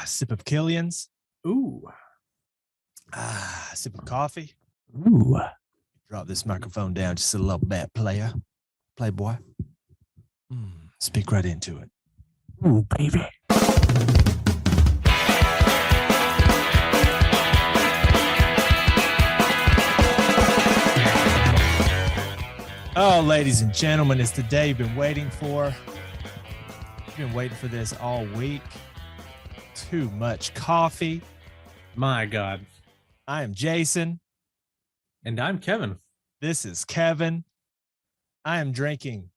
Sip of Killian's. Ooh. Sip of coffee. Ooh. Drop this microphone down just a little bit, Playboy. Speak right into it. Ooh, baby. Oh, ladies and gentlemen, it's the day you've been waiting for. You've been waiting for this all week. Too much coffee. My God. I am Jason. And I'm Kevin. This is Kevin. I am drinking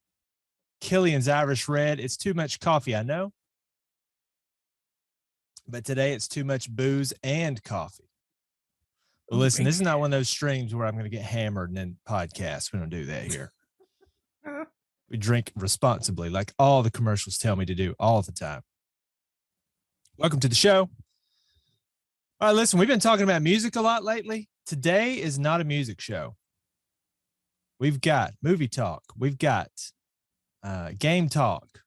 Killian's Irish Red. It's too much coffee, I know. But today it's too much booze and coffee. But listen, this is not one of those streams where I'm going to get hammered and then podcast. We don't do that here. We drink responsibly, like all the commercials tell me to do all the time. Welcome to the show. All right, listen, we've been talking about music a lot lately. Today is not a music show. We've got movie talk. We've got game talk.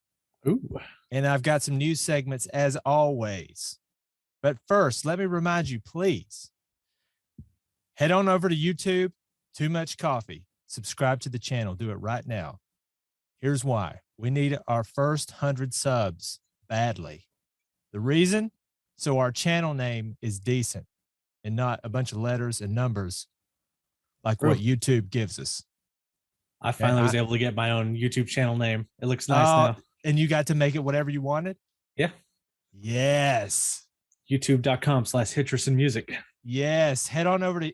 Ooh. And I've got some news segments as always. But first, let me remind you, please, head on over to YouTube, Too Much Coffee. Subscribe to the channel. Do it right now. Here's why. We need our first 100 subs badly. The reason? So our channel name is decent and not a bunch of letters and numbers like what YouTube gives us. I finally was able to get my own YouTube channel name. It looks nice now. And you got to make it whatever you wanted? Yeah. Yes. YouTube.com/HitchersonMusic. Yes. Head on over to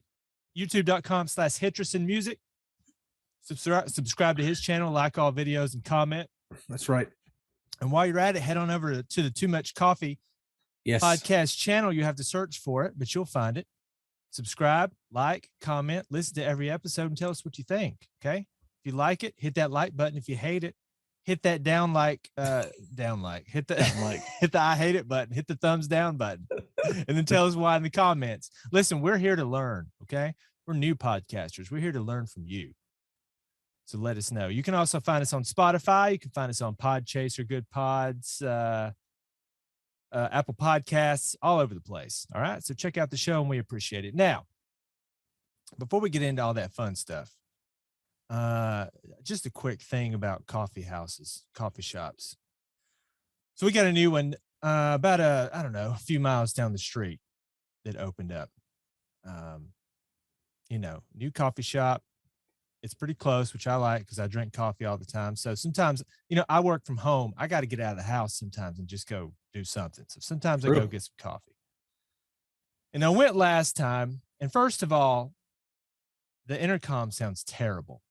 YouTube.com/HitchersonMusic. Subscribe to his channel, like all videos, and comment. That's right. And while you're at it, head on over to the Too Much Coffee podcast channel. You have to search for it, but you'll find it. Subscribe, like, comment, listen to every episode, and tell us what you think. Okay. If you like it, hit that like button. If you hate it, hit that hit the I hate it button, hit the thumbs down button, and then tell us why in the comments. Listen, we're here to learn. Okay. We're new podcasters. We're here to learn from you. So let us know. You can also find us on Spotify. You can find us on Podchaser, Good Pods, Apple Podcasts, all over the place. All right. So check out the show and we appreciate it. Now, before we get into all that fun stuff, just a quick thing about coffee houses, coffee shops. So we got a new one about a few miles down the street that opened up. New coffee shop. It's pretty close, which I like because I drink coffee all the time. So sometimes, I work from home. I got to get out of the house sometimes and just go do something. So sometimes I go get some coffee. And I went last time. And first of all, the intercom sounds terrible.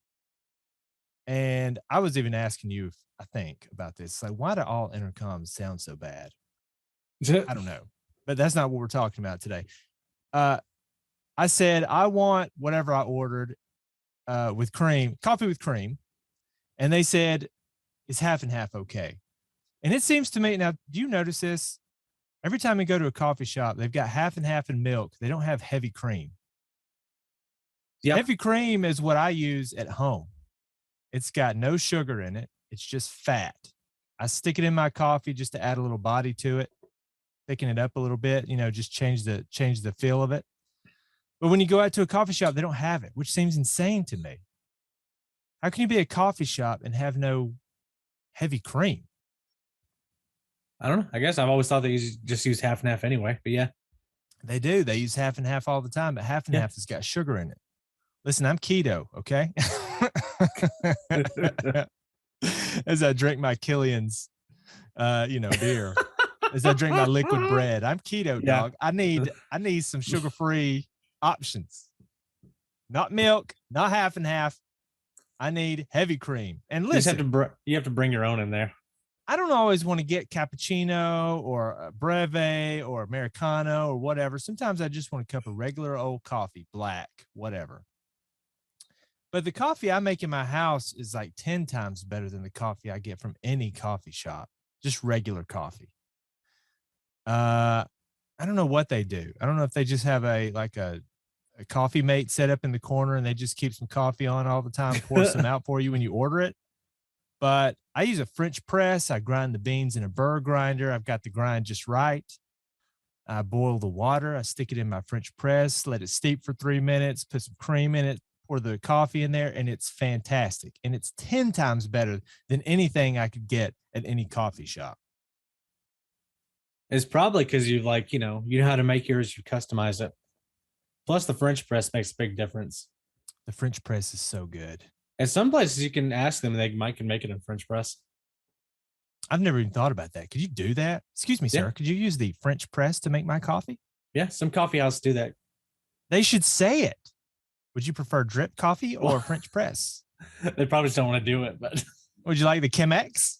And I was even asking you, I think, about this. Like, why do all intercoms sound so bad? I don't know. But that's not what we're talking about today. I said, I want whatever I ordered. With cream, coffee with cream. And they said it's half and half okay. And it seems to me, now, do you notice this? Every time we go to a coffee shop, they've got half and half in milk. They don't have heavy cream. Yep. Heavy cream is what I use at home. It's got no sugar in it. It's just fat. I stick it in my coffee just to add a little body to it, thicken it up a little bit, just change the feel of it. But when you go out to a coffee shop, they don't have it, which seems insane to me. How can you be a coffee shop and have no heavy cream? I don't know. I guess I've always thought they just use half and half anyway, but yeah. They do. They use half and half all the time, but half and half has got sugar in it. Listen, I'm keto, okay? As I drink my Killian's, beer. As I drink my liquid bread. I'm keto, dog. I need some sugar-free options, not milk, not half and half. I need heavy cream. And listen, you have to bring your own in there. I don't always want to get cappuccino or breve or Americano or whatever. Sometimes I just want a cup of regular old coffee, black, whatever. But the coffee I make in my house is like 10 times better than the coffee I get from any coffee shop, just regular coffee. I don't know what they do. I don't know if they just have a coffee mate set up in the corner and they just keep some coffee on all the time, pour some out for you when you order it. But I use a French press. I grind the beans in a burr grinder. I've got the grind just right. I boil the water. I stick it in my French press, let it steep for 3 minutes, put some cream in it, pour the coffee in there, and it's fantastic. And it's 10 times better than anything I could get at any coffee shop. It's probably because you like, you know how to make yours, you customize it. Plus, the French press makes a big difference. The French press is so good. At some places, you can ask them; they might can make it in French press. I've never even thought about that. Could you do that? Excuse me, Yeah, sir. Could you use the French press to make my coffee? yeah. Some coffee houses do that. They should say it. Would you prefer drip coffee or Well, French press? they probably just don't want to do it, but Would you like the Chemex?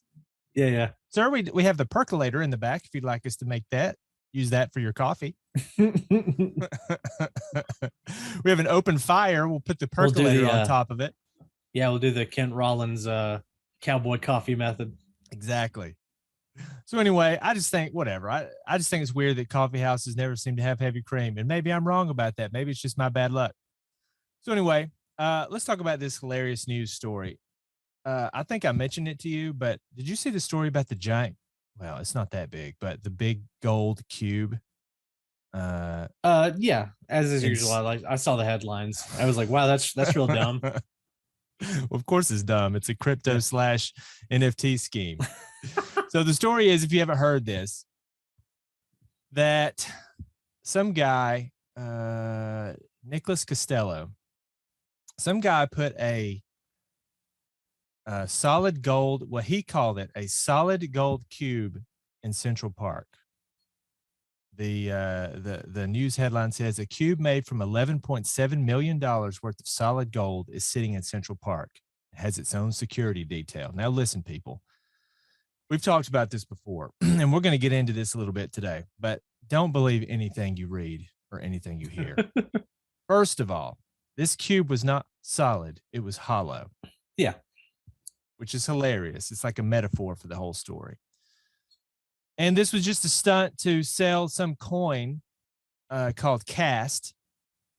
yeah, yeah. Sir, we have the percolator in the back if you'd like us to make that. Use that for your coffee. We have an open fire. We'll put the We'll do percolator the on top of it. yeah, we'll do the Kent Rollins cowboy coffee method. Exactly. So anyway, I just think whatever. I just think it's weird that coffee houses never seem to have heavy cream. And maybe I'm wrong about that. Maybe it's just my bad luck. So anyway, let's talk about this hilarious news story. I think I mentioned it to you, but did you see the story about the giant? Well, it's not that big, but the big gold cube. Yeah, as is usual. I saw the headlines. I was like, wow, that's real dumb. Well, of course it's dumb. It's a crypto slash NFT scheme. So the story is, if you haven't heard this, that some guy, Nicholas Costello, some guy put a solid gold, what he called it, a solid gold cube in Central Park. The news headline says a cube made from $11.7 million worth of solid gold is sitting in Central Park. It has its own security detail. Now listen, people, we've talked about this before, and we're going to get into this a little bit today, but don't believe anything you read or anything you hear. First of all, this cube was not solid. It was hollow. Yeah. Which is hilarious. It's like a metaphor for the whole story. And this was just a stunt to sell some coin called Cast.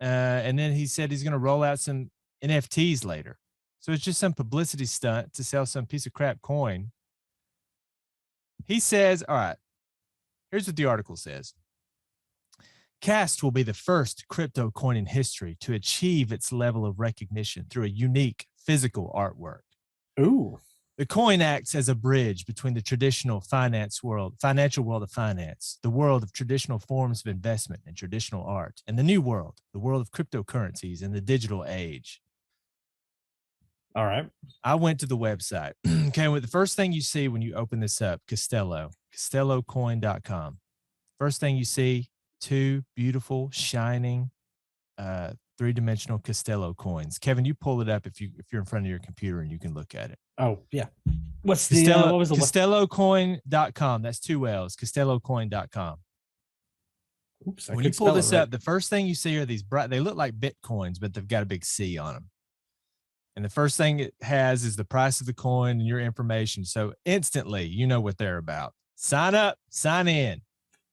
And then he said he's going to roll out some NFTs later. So it's just some publicity stunt to sell some piece of crap coin. He says, all right, here's what the article says. Cast will be the first crypto coin in history to achieve its level of recognition through a unique physical artwork. Ooh. The coin acts as a bridge between the traditional financial world of finance, the world of traditional forms of investment and traditional art, and the new world, the world of cryptocurrencies and the digital age. All right. I went to the website. Okay, well, the first thing you see when you open this up, costellocoin.com. First thing you see, two beautiful, shining, three-dimensional Costello coins. Kevin, you pull it up if you're in front of your computer and you can look at it. Oh, yeah. What's Costello, the what was the costellocoin.com. That's two L's, costellocoin.com. Oops, when you pull this up, the first thing you see are these bright, they look like Bitcoins, but they've got a big C on them. And the first thing it has is the price of the coin and your information. So instantly, you know what they're about. Sign up, sign in.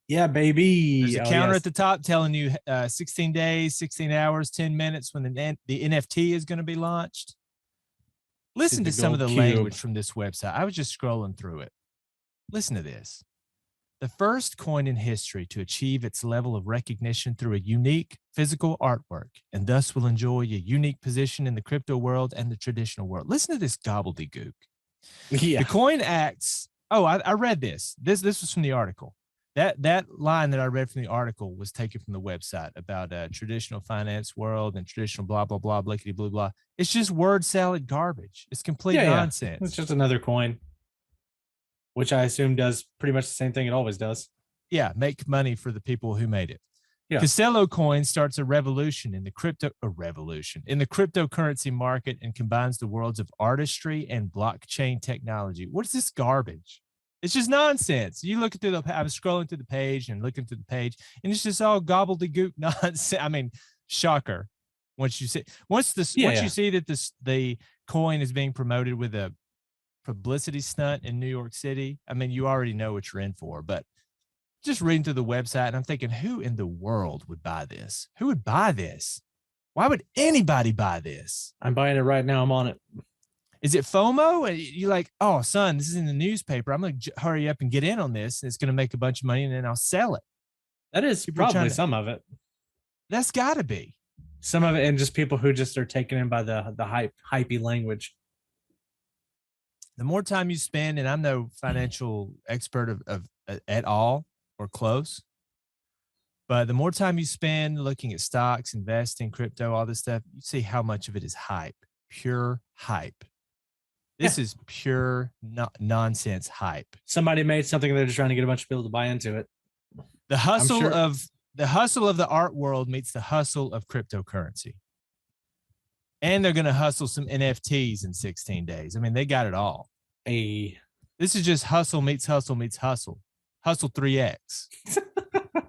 Yeah, baby. There's a counter at the top telling you 16 days, 16 hours, 10 minutes when the NFT is going to be launched. Listen to some of the language from this website. I was just scrolling through it. Listen to this. The first coin in history to achieve its level of recognition through a unique physical artwork, and thus will enjoy a unique position in the crypto world and the traditional world. Listen to this gobbledygook. Yeah. The coin acts. Oh, I read this. This was from the article. That line that I read from the article was taken from the website about traditional finance world and traditional blah, blah, blah, blickety, blah, blah. It's just word salad garbage. It's complete nonsense. It's just another coin, which I assume does pretty much the same thing it always does. Yeah, make money for the people who made it. Yeah. Costello coin starts a revolution in the cryptocurrency market and combines the worlds of artistry and blockchain technology. What is this garbage? It's just nonsense. You look through I was scrolling through the page and looking through the page, and it's just all gobbledygook nonsense. I mean, shocker. Once you see that the coin is being promoted with a publicity stunt in New York City, I mean, you already know what you're in for. But just reading through the website, and I'm thinking, who in the world would buy this? Who would buy this? Why would anybody buy this? I'm buying it right now. I'm on it. Is it FOMO? And you're like, oh, son, this is in the newspaper. I'm going to hurry up and get in on this. And it's going to make a bunch of money, and then I'll sell it. That is People are trying probably to, some of it. that's gotta be. Some of it, and just people who just are taken in by the hypey language. The more time you spend, and I'm no financial expert of at all or close, but the more time you spend looking at stocks, investing, crypto, all this stuff, you see how much of it is hype, pure hype. Yeah, This is pure nonsense hype. somebody made something. They're just trying to get a bunch of people to buy into it. The I'm hustle sure. of the hustle of the art world meets the hustle of cryptocurrency. And they're going to hustle some NFTs in 16 days. I mean, they got it all. A This is just hustle meets hustle meets hustle. Hustle 3X.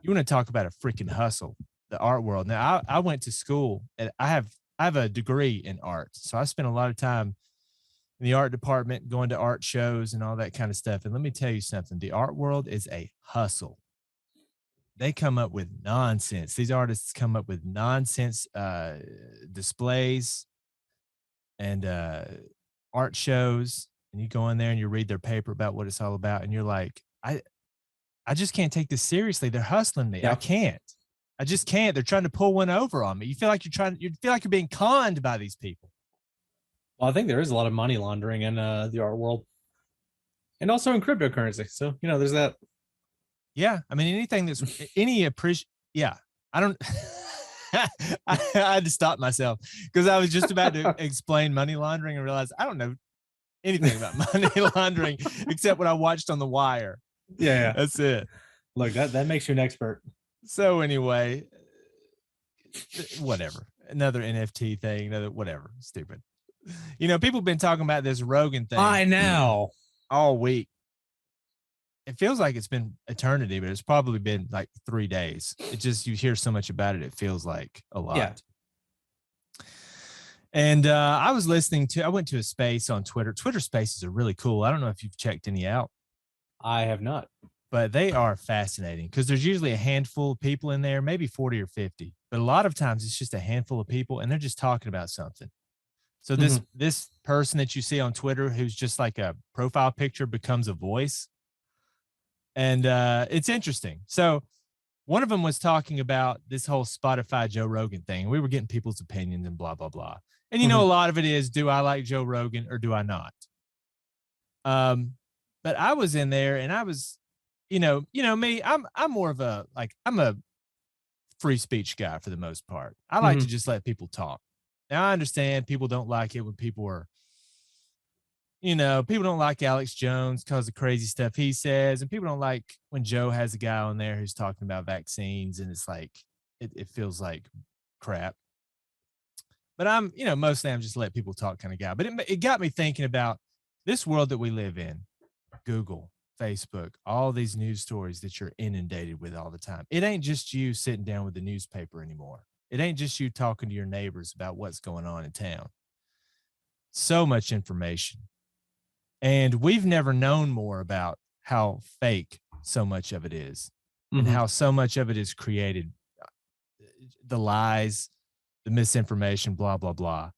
You want to talk about a freaking hustle, the art world. Now, I went to school and I have a degree in art. So I spent a lot of time in the art department, going to art shows and all that kind of stuff. And let me tell you something, the art world is a hustle. They come up with nonsense. These artists come up with nonsense displays and art shows. And you go in there and you read their paper about what it's all about. And you're like, I just can't take this seriously. They're hustling me. I yeah. can't. I just can't. They're trying to pull one over on me. You feel like you feel like you're being conned by these people. Well, I think there is a lot of money laundering in the art world, and also in cryptocurrency. So there's that. Yeah. I mean, anything that's any appreciate. Yeah. I don't. I had to stop myself because I was just about to explain money laundering and realize I don't know anything about money laundering except what I watched on The Wire. Yeah. That's it. Look, that makes you an expert. So anyway, whatever. Another NFT thing, another whatever. Stupid. People have been talking about this Rogan thing. I know. All week. It feels like it's been eternity, but it's probably been like 3 days. It just, you hear so much about it, it feels like a lot. Yeah. And I went to a space on Twitter. Twitter spaces are really cool. I don't know if you've checked any out. I have not. But they are fascinating because there's usually a handful of people in there, maybe 40 or 50. But a lot of times it's just a handful of people and they're just talking about something. So this person that you see on Twitter who's just like a profile picture becomes a voice. And it's interesting. So one of them was talking about this whole Spotify Joe Rogan thing. We were getting people's opinions and blah, blah, blah. And, a lot of it is, do I like Joe Rogan or do I not? But I was in there and I was, me, I'm more of I'm a free speech guy for the most part. I like to just let people talk. Now I understand people don't like it when people are, people don't like Alex Jones because of crazy stuff he says. And people don't like when Joe has a guy on there who's talking about vaccines and it's like, it feels like crap. But mostly I'm just let people talk kind of guy. But it got me thinking about this world that we live in, Google, Facebook, all these news stories that you're inundated with all the time. It ain't just you sitting down with the newspaper anymore. It ain't just you talking to your neighbors about what's going on in town. So much information. And we've never known more about how fake so much of it is and how so much of it is created. The lies, the misinformation, blah, blah, blah.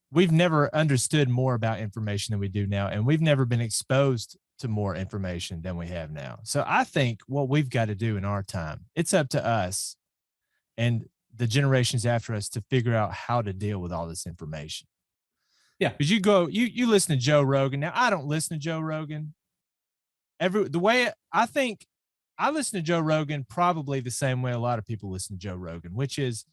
We've never understood more about information than we do now. And we've never been exposed to more information than we have now. So I think what we've got to do in our time, it's up to us and the generations after us to figure out how to deal with all this information. Yeah. Because you listen to Joe Rogan. Now, I don't listen to Joe Rogan. I think I listen to Joe Rogan probably the same way a lot of people listen to Joe Rogan, which is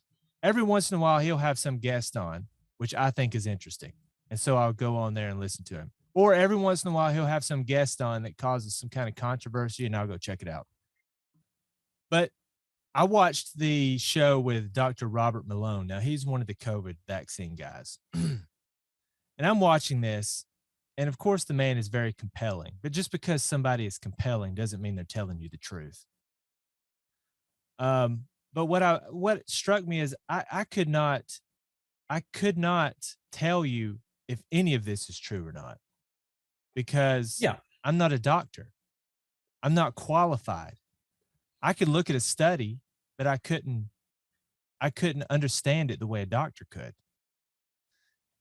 every once in a while he'll have some guest on, which I think is interesting. And so I'll go on there and listen to him. Or every once in a while he'll have some guest on that causes some kind of controversy and I'll go check it out. But I watched the show with Dr. Robert Malone. Now he's one of the COVID vaccine guys. And I'm watching this. And of course the man is very compelling, but just because somebody is compelling doesn't mean they're telling you the truth. But what struck me is I could not tell you if any of this is true or not, because I'm not a doctor. I'm not qualified. I could look at a study, but I couldn't understand it the way a doctor could.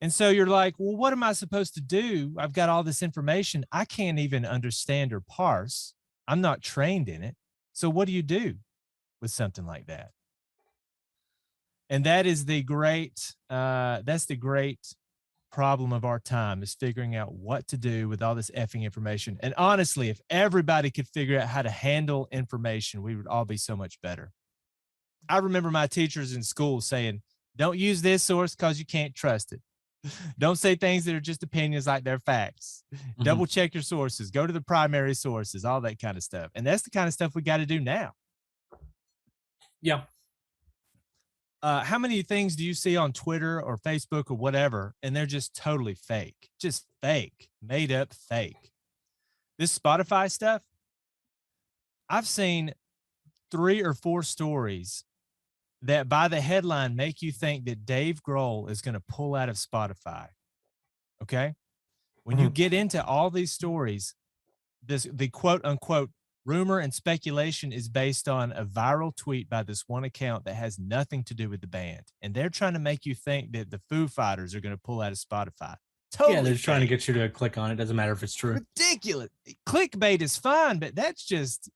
And so you're like, well, what am I supposed to do? I've got all this information. I can't even understand or parse. I'm not trained in it. So what do you do with something like that? And that is that's the great problem of our time, is figuring out what to do with all this effing information. And honestly, if everybody could figure out how to handle information, we would all be so much better. I remember my teachers in school saying, don't use this source because you can't trust it. Don't say things that are just opinions like they're facts. Mhm. Double check your sources. Go to the primary sources, all that kind of stuff. And that's the kind of stuff we got to do now. Yeah. How many things do you see on Twitter or Facebook or whatever, and they're just totally fake, just fake, made up fake? This Spotify stuff, I've seen 3 or 4 stories that by the headline make you think that Dave Grohl is going to pull out of Spotify. Okay. When you get into all these stories, the quote unquote rumor and speculation is based on a viral tweet by this one account that has nothing to do with the band. And they're trying to make you think that the Foo Fighters are going to pull out of Spotify. Totally. Yeah, they're trying to get you to click on it. Doesn't matter if it's true. Ridiculous. Clickbait is fine, but that's just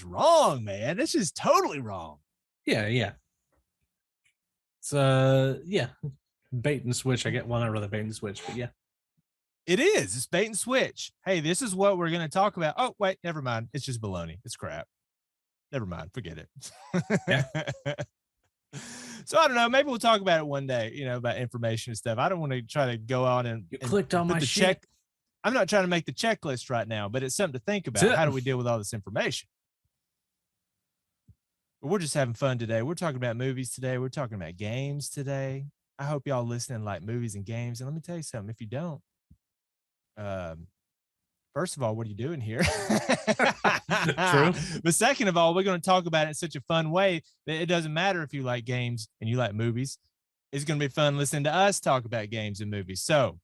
wrong, man. That's just totally wrong. Yeah. It's bait and switch. I get well, not really bait and switch, but yeah. It is. It's bait and switch. Hey, this is what we're going to talk about. Oh, wait, never mind. It's just baloney. It's crap. Never mind. Forget it. Yeah. So I don't know. Maybe we'll talk about it one day, about information and stuff. I don't want to try to go on and clicked on my check. I'm not trying to make the checklist right now, but it's something to think about. How do we deal with all this information? But we're just having fun today. We're talking about movies today. We're talking about games today. I hope y'all listening like movies and games. And let me tell you something. If you don't, first of all, what are you doing here? True. But second of all, we're going to talk about it in such a fun way that it doesn't matter if you like games and you like movies. It's going to be fun listening to us talk about games and movies. So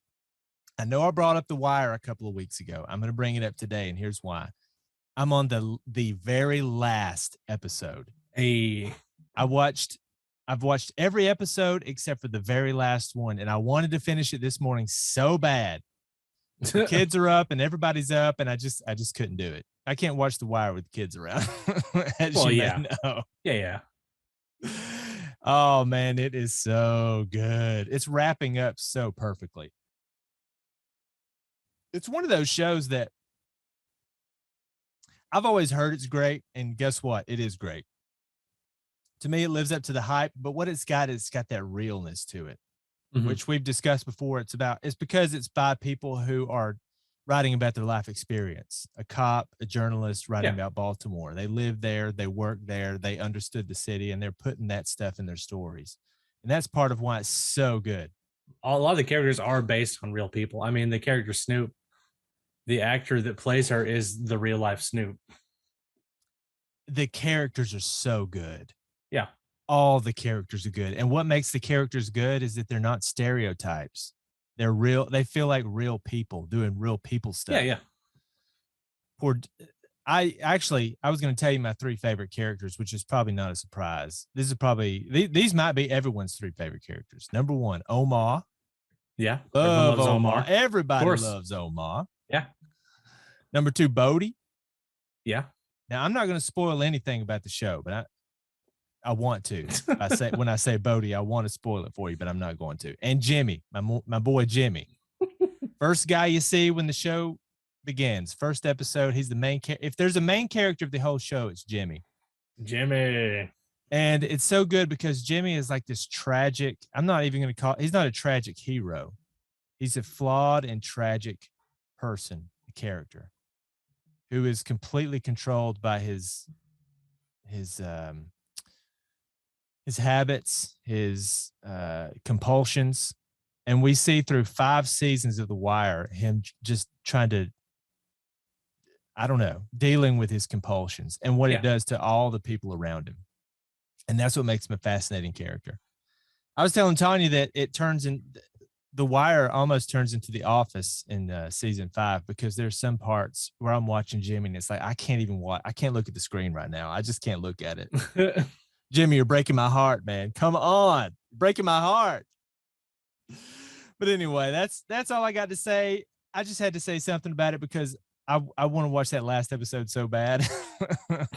I know I brought up The Wire a couple of weeks ago. I'm going to bring it up today, and here's why. I'm on the very last episode. I've watched every episode except for the very last one, and I wanted to finish it this morning so bad. The kids are up and everybody's up, and I just couldn't do it. I can't watch The Wire with the kids around. Yeah. Oh man, it is so good. It's wrapping up so perfectly. It's one of those shows that I've always heard it's great, and guess what? It is great. To me, it lives up to the hype, but what it's got that realness to it. Which we've discussed before. It's because it's by people who are writing about their life experience. A cop, a journalist writing about Baltimore. They lived there, they worked there, they understood the city, and they're putting that stuff in their stories. And that's part of why it's so good. A lot of the characters are based on real people. I mean, the character Snoop, the actor that plays her is the real life Snoop. The characters are so good. Yeah. All the characters are good. And what makes the characters good is that they're not stereotypes. They're real. They feel like real people doing real people stuff. Yeah. I was going to tell you my 3 favorite characters, which is probably not a surprise. These might be everyone's 3 favorite characters. Number 1, Omar. Yeah. Love Omar. Everybody loves Omar. Yeah. Number 2, Bodie. Yeah. Now, I'm not going to spoil anything about the show, but I want to. When I say Bodie, I want to spoil it for you, but I'm not going to. And Jimmy, my boy Jimmy. First guy you see when the show begins. First episode, he's the main character. If there's a main character of the whole show, it's Jimmy. And it's so good because Jimmy is like this tragic, I'm not even going to he's not a tragic hero. He's a flawed and tragic person, a character who is completely controlled by his habits, his compulsions. And we see through 5 seasons of The Wire, him just trying to, dealing with his compulsions and what it does to all the people around him. And that's what makes him a fascinating character. I was telling Tanya that The Wire almost turns into The Office in season 5, because there's some parts where I'm watching Jimmy and it's like, I can't look at the screen right now. I just can't look at it. Jimmy, you're breaking my heart, man. Come on. Breaking my heart. But anyway, that's all I got to say. I just had to say something about it because I want to watch that last episode so bad.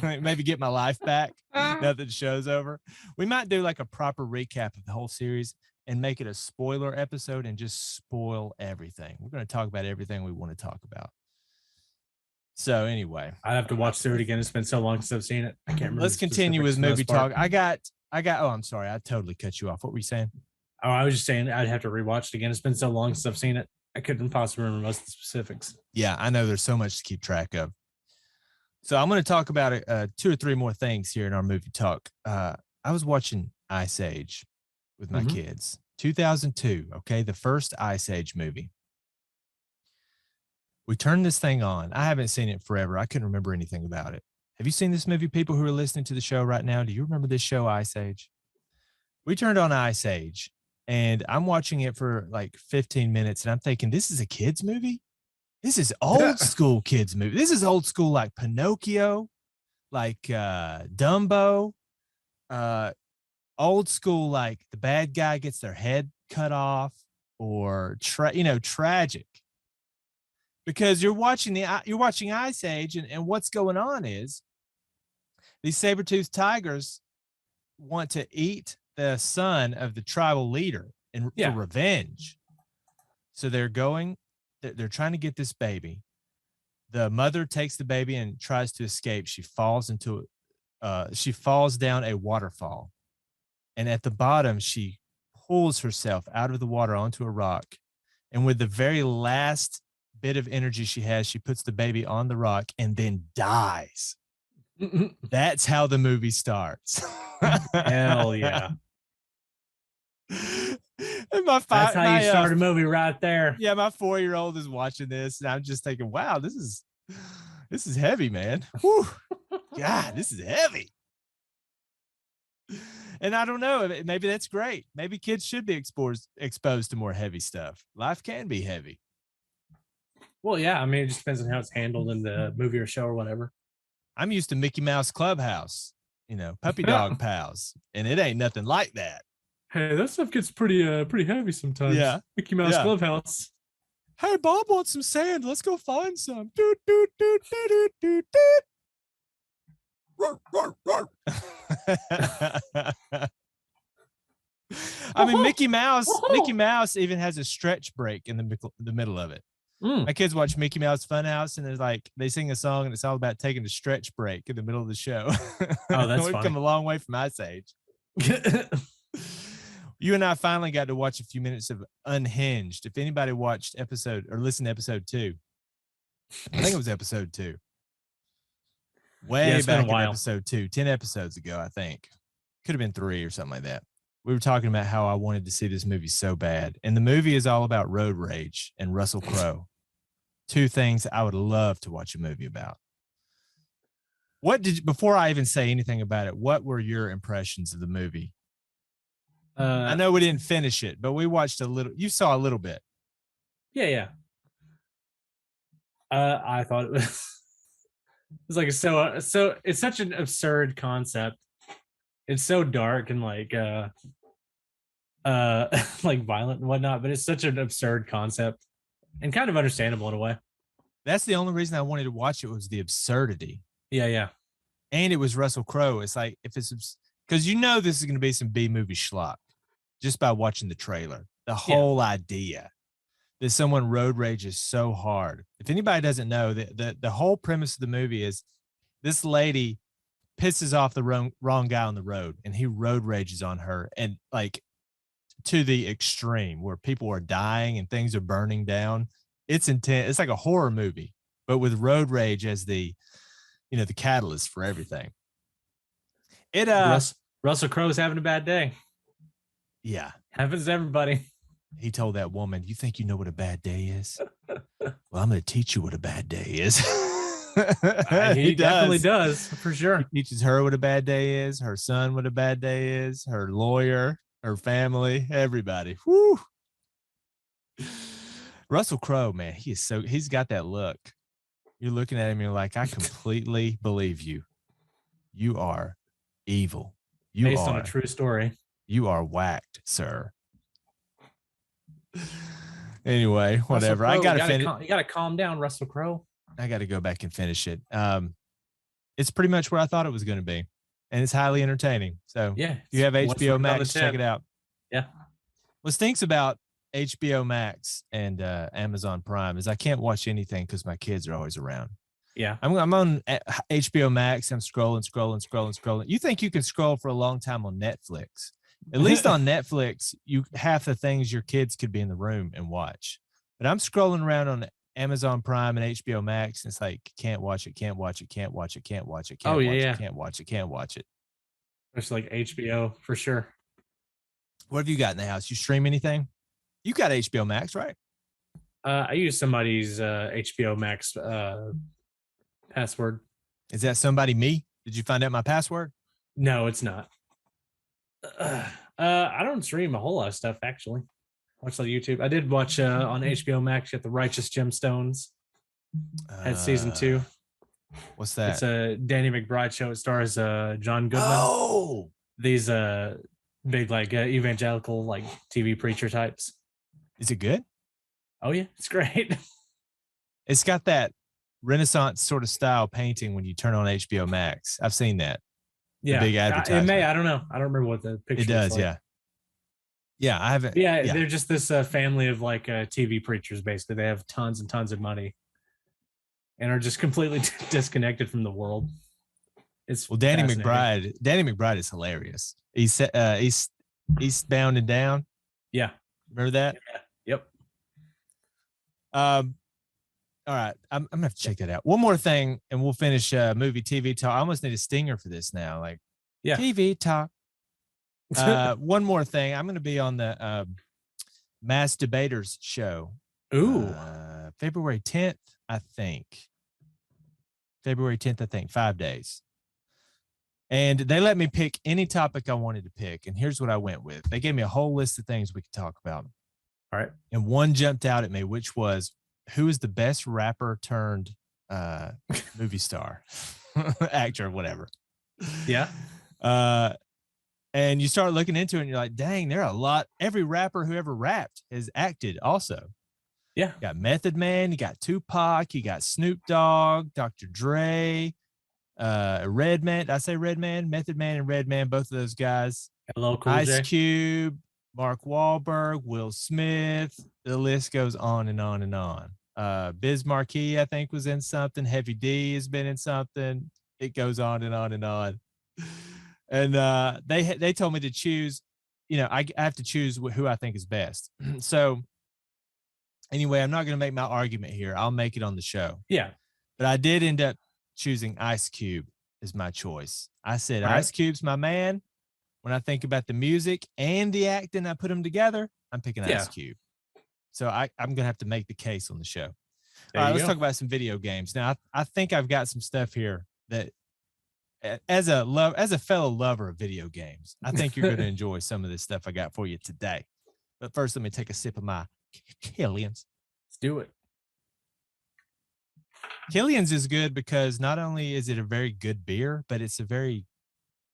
Maybe get my life back now that the show's over. We might do like a proper recap of the whole series and make it a spoiler episode and just spoil everything. We're going to talk about everything we want to talk about. So anyway, I have to watch through it again. It's been so long since I've seen it. I can't remember. Let's continue with movie talk. I got. Oh, I'm sorry. I totally cut you off. What were you saying? Oh, I was just saying I'd have to rewatch it again. It's been so long since I've seen it. I couldn't possibly remember most of the specifics. Yeah, I know there's so much to keep track of. So I'm going to talk about 2 or 3 more things here in our movie talk. I was watching Ice Age with my kids. 2002, okay, the first Ice Age movie. We turned this thing on. I haven't seen it forever. I couldn't remember anything about it. Have you seen this movie, people who are listening to the show right now? Do you remember this show, Ice Age? We turned on Ice Age, and I'm watching it for like 15 minutes, and I'm thinking, this is a kid's movie? This is old school kids movie. This is old school, like Pinocchio, like Dumbo, old school, like the bad guy gets their head cut off, or tragic. Because you're watching Ice Age, and what's going on is these saber-toothed tigers want to eat the son of the tribal leader for revenge. So they're trying to get this baby. The mother takes the baby and tries to escape. She falls down a waterfall. And at the bottom, she pulls herself out of the water onto a rock. And with the very last bit of energy she has, she puts the baby on the rock and then dies. That's how the movie starts. Hell yeah. And that's how you start a movie right there. Yeah, my 4-year-old is watching this, and I'm just thinking, wow, this is heavy, man. Whew. God, this is heavy. And I don't know, maybe that's great. Maybe kids should be exposed to more heavy stuff. Life can be heavy. Well, yeah, I mean, it just depends on how it's handled in the movie or show or whatever. I'm used to Mickey Mouse Clubhouse, puppy dog pals, and it ain't nothing like that. Hey, that stuff gets pretty heavy sometimes. Yeah. Mickey Mouse Clubhouse. Hey, Bob wants some sand. Let's go find some. I mean, Mickey Mouse even has a stretch break in the middle of it. My kids watch Mickey Mouse Funhouse, and they sing a song, and it's all about taking a stretch break in the middle of the show. Oh, that's We've come a long way from Ice Age. You and I finally got to watch a few minutes of Unhinged. If anybody watched listened to episode 2, I think it was episode 2. Way back in episode 2, 10 episodes ago, I think. Could have been 3 or something like that. We were talking about how I wanted to see this movie so bad. And the movie is all about road rage and Russell Crowe. 2 things I would love to watch a movie about. Before I even say anything about it, what were your impressions of the movie? I know we didn't finish it, but we watched a little. You saw a little bit. Yeah. I thought it was like so it's such an absurd concept. It's so dark and like violent and whatnot, but it's such an absurd concept and kind of understandable in a way. That's the only reason I wanted to watch it, was the absurdity. Yeah. And it was Russell Crowe. It's like, if it's because this is going to be some B-movie schlock just by watching the trailer. The whole idea that someone road rages so hard. If anybody doesn't know, the whole premise of the movie is this lady pisses off the wrong guy on the road, and he road rages on her, and like to the extreme where people are dying and things are burning down. It's intense. It's like a horror movie, but with road rage as the catalyst for everything. Russell Crowe's having a bad day. Yeah. Happens to everybody. He told that woman, "You think you know what a bad day is? Well, I'm going to teach you what a bad day is." He definitely does, for sure. He teaches her what a bad day is, her son what a bad day is, her lawyer, her family, everybody. Whew. Russell Crowe, man, he's got that look. You're looking at him, you're like, I completely believe you. You are evil. Based on a true story. You are whacked, sir. Anyway, whatever. Crowe, I gotta finish. You gotta calm down, Russell Crowe. I got to go back and finish it. It's pretty much where I thought it was going to be, and it's highly entertaining. So Yeah, if you have what's HBO written on the Max, check tin. it out. Yeah. What stinks about HBO Max and Amazon Prime is I can't watch anything because my kids are always around. Yeah. I'm on HBO Max. I'm scrolling. You think you can scroll for a long time on Netflix? At least on Netflix, you half the things your kids could be in the room and watch. But I'm scrolling around on Amazon Prime and HBO Max, and it's like can't watch it, can't watch it, can't watch it, can't watch it, Oh can't watch it, yeah. can't watch it, can't watch it. It's like HBO for sure. What have you got in the house? You stream anything? You got HBO Max, right? I use somebody's HBO Max password. Is that somebody me? Did you find out my password? No, it's not. I don't stream a whole lot of stuff actually. Watch on YouTube. I did watch on HBO Max at the Righteous Gemstones. Had season 2. What's that? It's a Danny McBride show. It stars John Goodman. Oh, These big like evangelical like TV preacher types. is it good? Oh yeah, it's great. It's got that Renaissance sort of style painting when you turn on HBO Max. I've seen that. Yeah, big advertisement. It may. I don't know. I don't remember what the picture. It does. Like. Yeah. Yeah, I haven't. Yeah, they're just this family of like TV preachers. Basically, they have tons and tons of money, and are just completely disconnected from the world. It's Danny McBride is hilarious. He's Eastbound and Down. Yeah, remember that? Yeah. Yep. All right, I'm gonna have to check that out. One more thing, and we'll finish movie TV talk. I almost need a stinger for this now. Like, yeah, TV talk. One more thing. I'm gonna be on the Mass Debaters show. Ooh, February 10th, I think. February 10th, I think. 5 days. And they let me pick any topic I wanted to pick. And here's what I went with. They gave me a whole list of things we could talk about. All right. And one jumped out at me, which was who is the best rapper turned movie star, actor, whatever. Yeah. And you start looking into it and you're like, dang, there are a lot. Every rapper who ever rapped has acted also. Yeah. You got Method Man, you got Tupac, you got Snoop Dogg, Dr. Dre, Redman. Did I say Redman? Method Man and Redman, both of those guys. Hello, Cool Ice J. Cube, Mark Wahlberg, Will Smith. The list goes on and on and on. Biz Markie, I think, was in something. Heavy D has been in something. It goes on and on and on. And they told me to choose. You know, I have to choose who I think is best. So anyway, I'm not going to make my argument here. I'll make it on the show. Yeah. But I did end up choosing Ice Cube as my choice. I said, right. Ice Cube's my man. When I think about the music and the acting, I put them together, I'm picking Ice Cube. So I'm going to have to make the case on the show. All right, let's talk about some video games. Now, I think I've got some stuff here that as a fellow lover of video games, I think you're going to enjoy some of this stuff I got for you today. But first, let me take a sip of my Killian's. Let's do it. Killian's is good because not only is it a very good beer, but it's a very,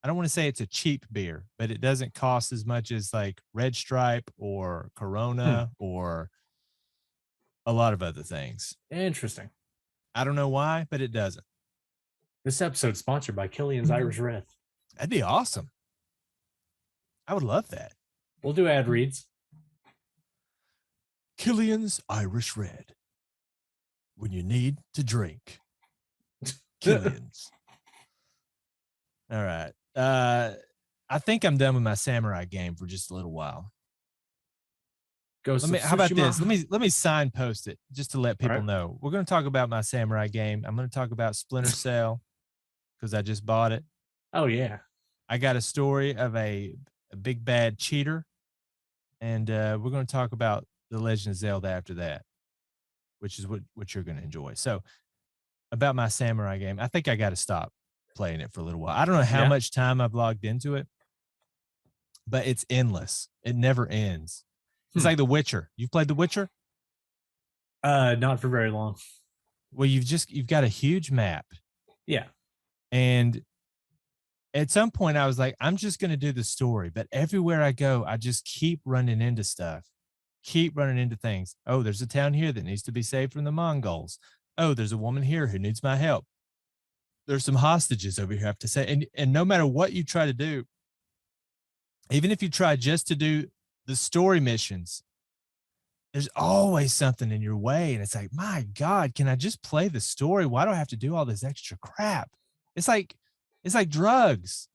I don't want to say it's a cheap beer, but it doesn't cost as much as like Red Stripe or Corona or a lot of other things. Interesting. I don't know why, but it doesn't. This episode's sponsored by Killian's Irish Red. That'd be awesome. I would love that. We'll do ad reads. Killian's Irish Red. When you need to drink. Killian's. All right. I think I'm done with my samurai game for just a little while. How about this? Let me signpost it just to let people know. We're going to talk about my samurai game. I'm going to talk about Splinter Cell because I just bought it. Oh yeah. I got a story of a big bad cheater, and we're going to talk about the Legend of Zelda after that, which is what you're going to enjoy. So about my samurai game, I think I got to stop playing it for a little while. I don't know how much time I've logged into it, but it's endless. It never ends. It's like The Witcher. You've played The Witcher? Not for very long. Well, you've got a huge map. Yeah. And at some point I was like, I'm just going to do the story, but everywhere I go, I just keep running into stuff. Keep running into things. Oh, there's a town here that needs to be saved from the Mongols. Oh, there's a woman here who needs my help. There's some hostages over here, I have to say. And no matter what you try to do, even if you try just to do the story missions, there's always something in your way. And it's like, my God, can I just play the story? Why do I have to do all this extra crap? It's like it's like drugs.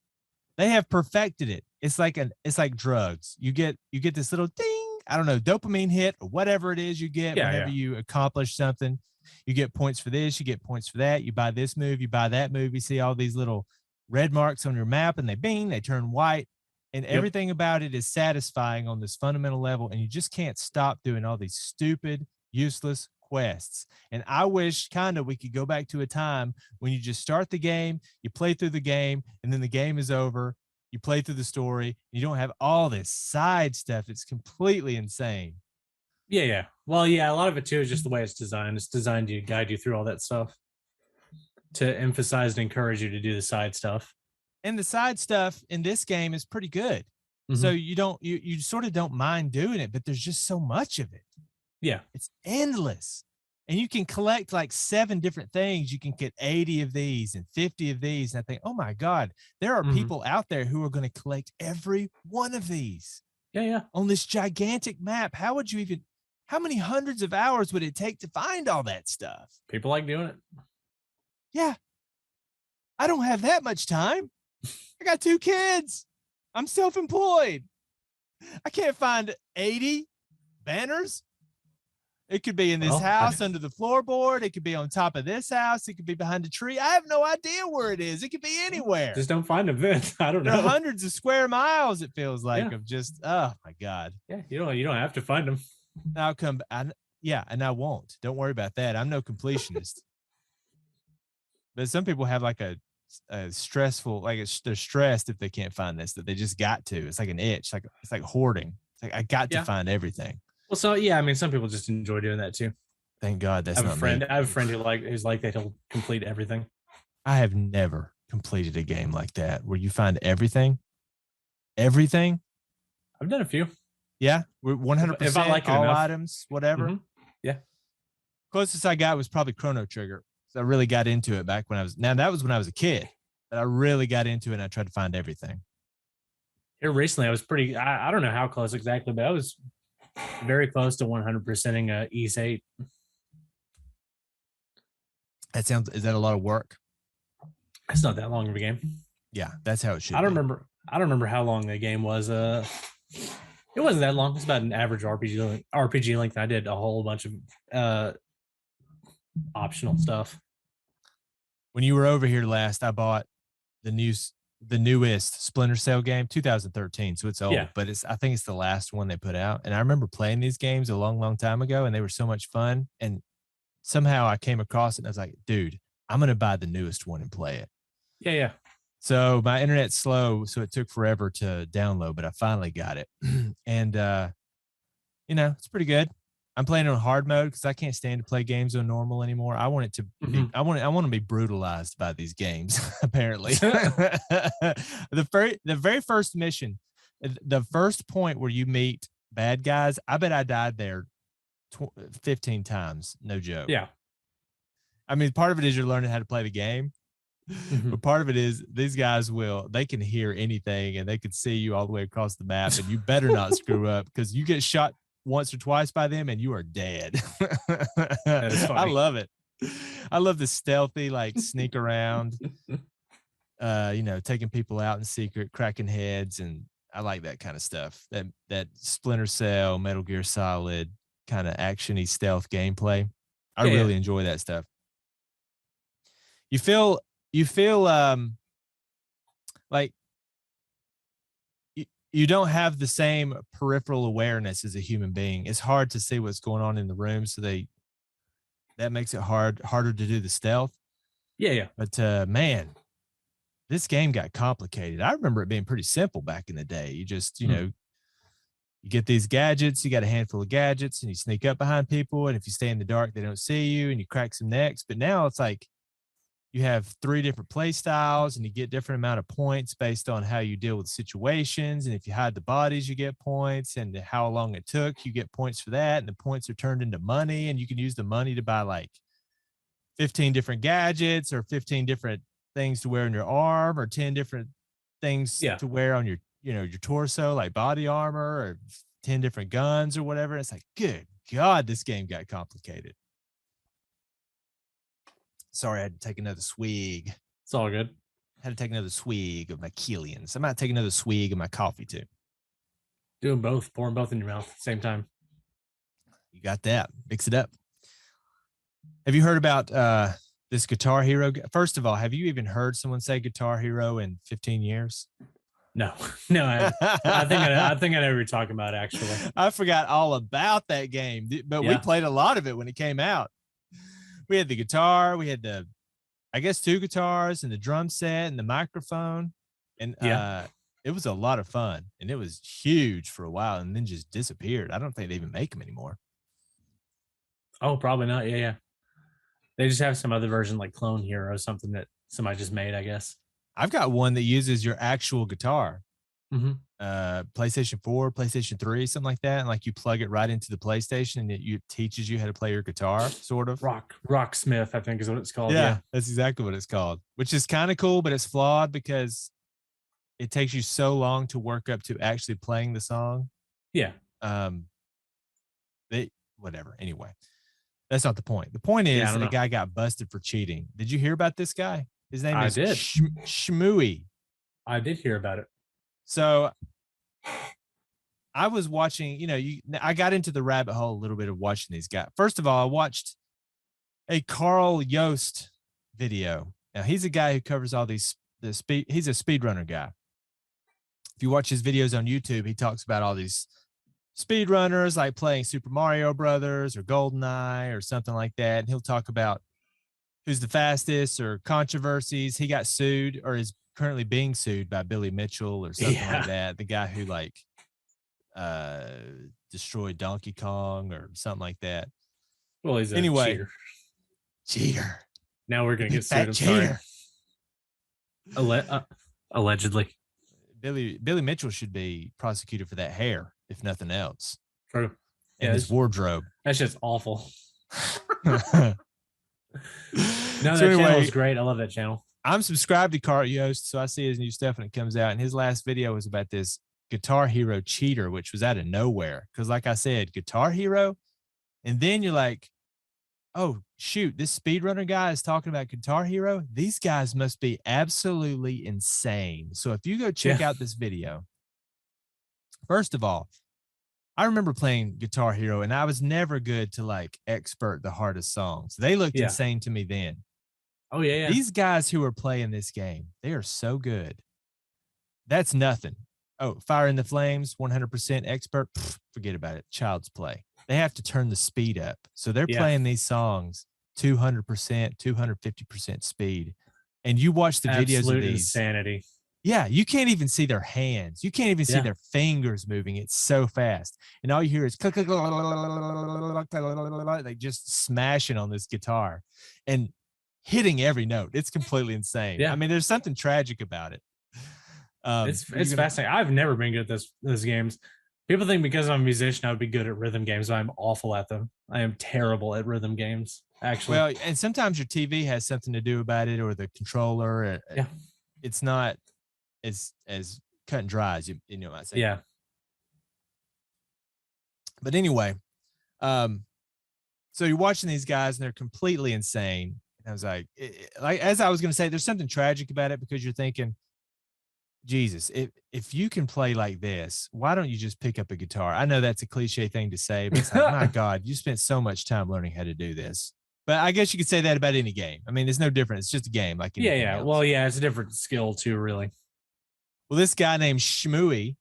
They have perfected it. It's like drugs. You get this little ding, I don't know, dopamine hit or whatever it is you get Yeah, whenever yeah. you accomplish something. You get points for this, you get points for that. You buy this move, you buy that move. You see all these little red marks on your map and they bing, they turn white. And Yep. everything about it is satisfying on this fundamental level. And you just can't stop doing all these stupid, useless quests. And I wish kind of we could go back to a time when you just start the game, you play through the game, and then the game is over. You play through the story, you don't have all this side stuff. It's completely insane. Yeah, yeah. Well, yeah, a lot of it too is just the way it's designed. It's designed to guide you through all that stuff to emphasize and encourage you to do the side stuff. And the side stuff in this game is pretty good. So Hmm. you sort of don't mind doing it, but there's just so much of it. Yeah. It's endless. And you can collect like 7 different things. You can get 80 of these and 50 of these. And I think, oh my God, there are Hmm. people out there who are going to collect every one of these Yeah, yeah. on this gigantic map. How many hundreds of hours would it take to find all that stuff? People like doing it. Yeah, I don't have that much time. I got 2 kids. I'm self employed. I can't find 80 banners. It could be in this Well, house under the floorboard. It could be on top of this house. It could be behind a tree. I have no idea where it is. It could be anywhere. just don't find them, Vince. I don't There are know. hundreds of square miles, it feels like, Yeah. of just, oh my God. Yeah, you don't have to find them. I'll come. Yeah, and I won't. Don't worry about that. I'm no completionist. But some people have like a stressful, like they're stressed if they can't find this, that they just got to. It's like an itch. Like it's like hoarding. It's like I got to Yeah. find everything. Well, so yeah, I mean, some people just enjoy doing that too. Thank God that's not me. I have a friend who's like that. He'll complete everything. I have never completed a game like that where you find everything. Everything. I've done a few. Yeah, we're 100%. If I like it all enough. items, whatever. Mhm. Yeah. Closest I got was probably Chrono Trigger. So I really got into it back when I was. Now that was when I was a kid, but I really got into it and I tried to find everything. Here recently, I was pretty. I don't know how close exactly, but I was very close to 100%ing East 8. That sounds. Is that a lot of work? It's not that long of a game. Yeah, that's how it should. I don't be. remember how long the game was. It wasn't that long. It's about an average RPG length. I did a whole bunch of optional stuff. When you were over here last, I bought the newest Splinter Cell game, 2013. So it's old, Yeah. but I think it's the last one they put out. And I remember playing these games a long, long time ago, and they were so much fun. And somehow I came across it and I was like, dude, I'm going to buy the newest one and play it. Yeah, yeah. So my internet's slow, so it took forever to download, but I finally got it. And it's pretty good. I'm playing on hard mode because I can't stand to play games on normal anymore. I want it to be, Mhm. I want to be brutalized by these games, apparently. The very first mission, the first point where you meet bad guys, I bet I died there 15 times, no joke. Yeah. I mean, part of it is you're learning how to play the game. Mhm. But part of it is these guys they can hear anything and they can see you all the way across the map, and you better not screw up because you get shot once or twice by them and you are dead. That is I funny. love it. I love the stealthy, like sneak around, taking people out in secret, cracking heads. And I like that kind of stuff. That Splinter Cell, Metal Gear Solid kind of actiony stealth gameplay. I Yeah, really yeah. enjoy that stuff. You feel like you don't have the same peripheral awareness as a human being. It's hard to see what's going on in the room, so that makes it harder to do the stealth. Yeah, yeah. But man, this game got complicated. I remember it being pretty simple back in the day. You just, you get these gadgets, you got a handful of gadgets, and you sneak up behind people, and if you stay in the dark, they don't see you, and you crack some necks. But now it's like you have 3 different play styles and you get different amount of points based on how you deal with situations. And if you hide the bodies, you get points, and how long it took, you get points for that. And the points are turned into money, and you can use the money to buy like 15 different gadgets or 15 different things to wear on your arm or 10 different things Yeah. to wear on your, your torso, like body armor or 10 different guns or whatever. It's like, good God, this game got complicated. Sorry, I had to take another swig. It's all good. Had to take another swig of my Killians. I might take another swig of my coffee too. Do them both. Pour them both in your mouth at the same time. You got that. Mix it up. Have you heard about this Guitar Hero? First of all, have you even heard someone say Guitar Hero in 15 years? No, no, I think I know what you're talking about. Actually, I forgot all about that game, but we played a lot of it when it came out. We had the guitar, we had I guess 2 guitars and the drum set and the microphone, and it was a lot of fun, and it was huge for a while, and then just disappeared. I don't think they even make them anymore. Oh, probably not. Yeah. They just have some other version like Clone Hero, something that somebody just made, I guess. I've got one that uses your actual guitar. Mm-hmm. PlayStation 4, PlayStation 3, something like that. And like you plug it right into the PlayStation and it teaches you how to play your guitar, sort of. Rocksmith, I think is what it's called. Yeah, that's exactly what it's called, which is kind of cool, but it's flawed because it takes you so long to work up to actually playing the song. Yeah. Whatever. Anyway, that's not the point. The point is a guy got busted for cheating. Did you hear about this guy? His name is Shmooey. I did hear about it. So I was watching, I got into the rabbit hole a little bit of watching these guys. First of all, I watched a Carl Yost video. Now he's a guy who covers all he's a speedrunner guy. If you watch his videos on YouTube, he talks about all these speedrunners like playing Super Mario Brothers or GoldenEye or something like that. And he'll talk about who's the fastest or controversies. He got sued or is currently being sued by Billy Mitchell or something like that. The guy who destroyed Donkey Kong or something like that. Well, he's a cheater. Now we're gonna get sued. I'm sorry. Allegedly, Billy Mitchell should be prosecuted for that hair, if nothing else. True. And his wardrobe. That's just awful. No, that channel is great. I love that channel. I'm subscribed to Carl Yost, so I see his new stuff when it comes out. And his last video was about this Guitar Hero cheater, which was out of nowhere. Because like I said, Guitar Hero. And then you're like, oh, shoot, this speedrunner guy is talking about Guitar Hero. These guys must be absolutely insane. So if you go check out this video, first of all, I remember playing Guitar Hero, and I was never good to expert the hardest songs. They looked insane to me then. Oh, yeah. These guys who are playing this game, they are so good. That's nothing. Oh, Fire in the Flames, 100% expert. Pfft, forget about it. Child's play. They have to turn the speed up. So they're playing these songs 200%, 250% speed. And you watch the videos of these. Insanity. Yeah, you can't even see their hands. You can't even see their fingers moving. It's so fast. And all you hear is click, click, like just smashing on this guitar and hitting every note. It's completely insane. Yeah. I mean, there's something tragic about it. It's fascinating. I've never been good at those games. People think because I'm a musician, I would be good at rhythm games. I'm awful at them. I am terrible at rhythm games, actually. Well, and sometimes your TV has something to do about it, or the controller. It's not as cut and dry as you might say. Yeah. But anyway, so you're watching these guys and they're completely insane. And I was like as I was going to say, there's something tragic about it because you're thinking, Jesus, if you can play like this, why don't you just pick up a guitar? I know that's a cliche thing to say, but it's like, my God, you spent so much time learning how to do this. But I guess you could say that about any game. I mean, there's no different. It's just a game like anything else. Well, it's a different skill too, really. Well, this guy named Shmooey,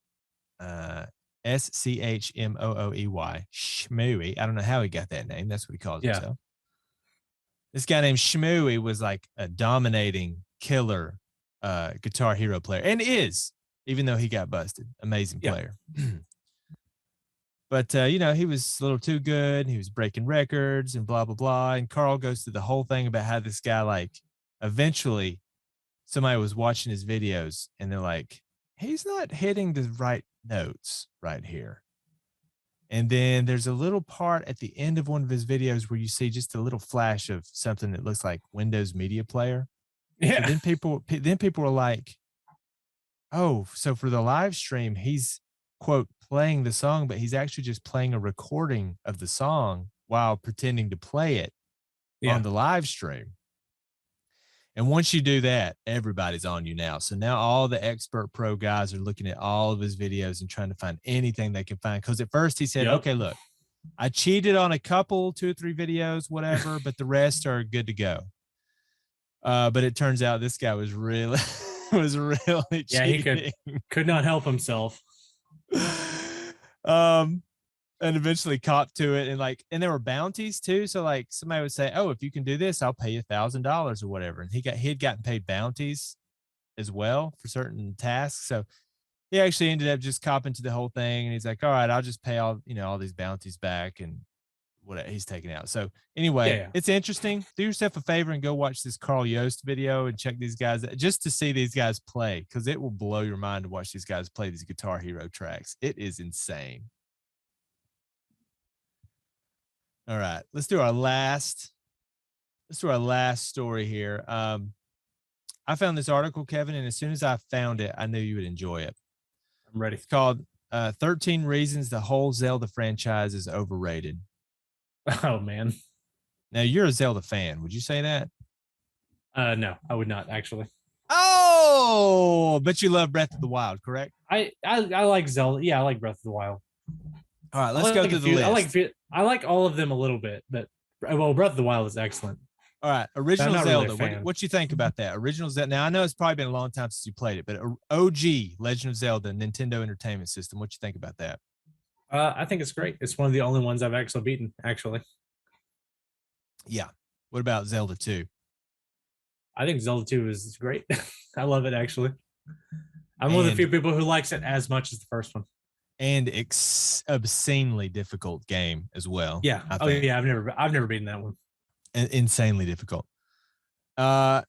SCHMOOEY, Shmooey. I don't know how he got that name. That's what he calls himself. This guy named Shmooey was like a dominating killer Guitar Hero player, and is, even though he got busted. Amazing player. But he was a little too good. He was breaking records and blah blah blah. And Carl goes through the whole thing about how this guy eventually somebody was watching his videos and they're like, he's not hitting the right notes right here. And then there's a little part at the end of one of his videos where you see just a little flash of something that looks like Windows Media Player. Yeah. So then people were like, "Oh, so for the live stream, he's quote playing the song, but he's actually just playing a recording of the song while pretending to play it on Yeah. the live stream." And once you do that, everybody's on you now. So now all the expert pro guys are looking at all of his videos and trying to find anything they can find. Because at first he said, Yep. "Okay, look, I cheated on a couple, 2 or 3 videos, whatever, but the rest are good to go." But it turns out this guy was really was really Yeah, cheating. he could not help himself. And eventually copped to it, and there were bounties too. So like somebody would say, "Oh, if you can do this, I'll pay you $1,000 or whatever." And he had gotten paid bounties as well for certain tasks. So he actually ended up just copping to the whole thing. And he's like, "All right, I'll just pay all these bounties back and what he's taking out." So anyway, Yeah. it's interesting. Do yourself a favor and go watch this Carl Yost video and check these guys just to see these guys play, because it will blow your mind to watch these guys play these Guitar Hero tracks. It is insane. All right, let's do our last story here. I found this article, Kevin, and as soon as I found it, I knew you would enjoy it. I'm ready. It's called 13 Reasons the Whole Zelda Franchise is Overrated. Oh, man. Now, you're a Zelda fan. Would you say that? No, I would not, actually. Oh, but you love Breath of the Wild, correct? I like Zelda. Yeah, I like Breath of the Wild. All right, let's go through the list. I like all of them a little bit, but Breath of the Wild is excellent. All right, original Zelda. Really what you think about that? Original Zelda. Now I know it's probably been a long time since you played it, but OG Legend of Zelda Nintendo Entertainment System. What you think about that? I think it's great. It's one of the only ones I've actually beaten. Actually, yeah. What about Zelda 2? I think Zelda 2 is great. I love it, actually. I'm one of the few people who likes it as much as the first one. And obscenely difficult game as well. Yeah. Oh yeah. I've never beaten that one. Insanely difficult. Have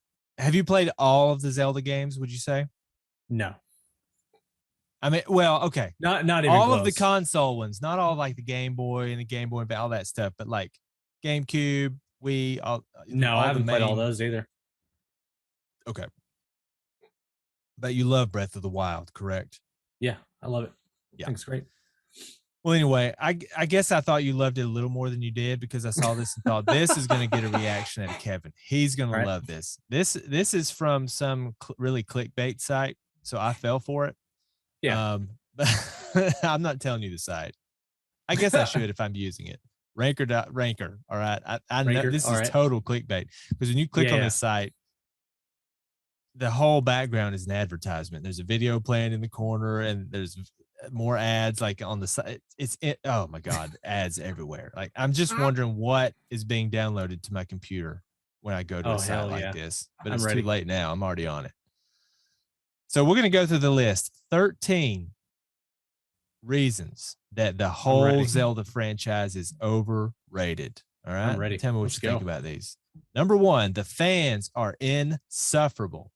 you played all of the Zelda games? Would you say? No. I mean, well, okay. Not even all close. Of the console ones, not all like the Game Boy and the Game Boy and all that stuff, but like GameCube, Wii. No, I haven't played all those either. Okay. But you love Breath of the Wild, correct? Yeah, I love it. Yeah. I think it's great. Well, anyway, I guess I thought you loved it a little more than you did because I saw this and thought this is going to get a reaction out of Kevin. He's going to love this. This is from some really clickbait site, so I fell for it. Yeah. But I'm not telling you the site. I guess I should if I'm using it. Ranker. All right. I know this is total clickbait because when you click on this site, the whole background is an advertisement. There's a video playing in the corner and there's more ads like on the side. Oh my God, ads everywhere. Like I'm just wondering what is being downloaded to my computer when I go to a site like this. But it's too late now. I'm already on it. So we're going to go through the list. 13 reasons that the whole Zelda franchise is overrated. All right. I'm ready. Tell me what you think about these. Number 1, the fans are insufferable.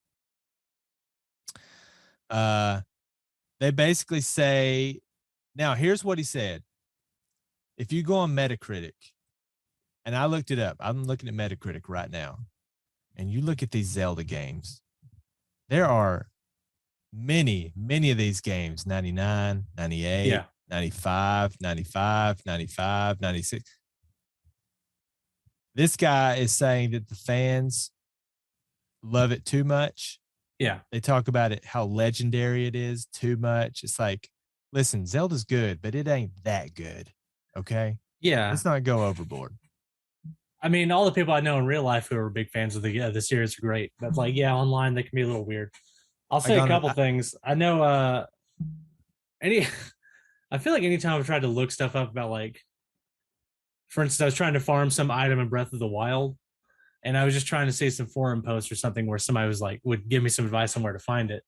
They basically say, now here's what he said. If you go on Metacritic, and I looked it up, I'm looking at Metacritic right now, and you look at these Zelda games, there are many of these games, 99, 98, 95, 95, 95, 96. This guy is saying that the fans love it too much. Yeah. They talk about it, how legendary it is too much. It's like, listen, Zelda's good, but it ain't that good. Okay. Yeah. Let's not go overboard. I mean, all the people I know in real life who are big fans of the series are great. But like, online, they can be a little weird. I'll say a couple things. I know, I feel like anytime I've tried to look stuff up about like, for instance, I was trying to farm some item in Breath of the Wild, and I was just trying to see some forum posts or something where somebody was like, would give me some advice on where to find it,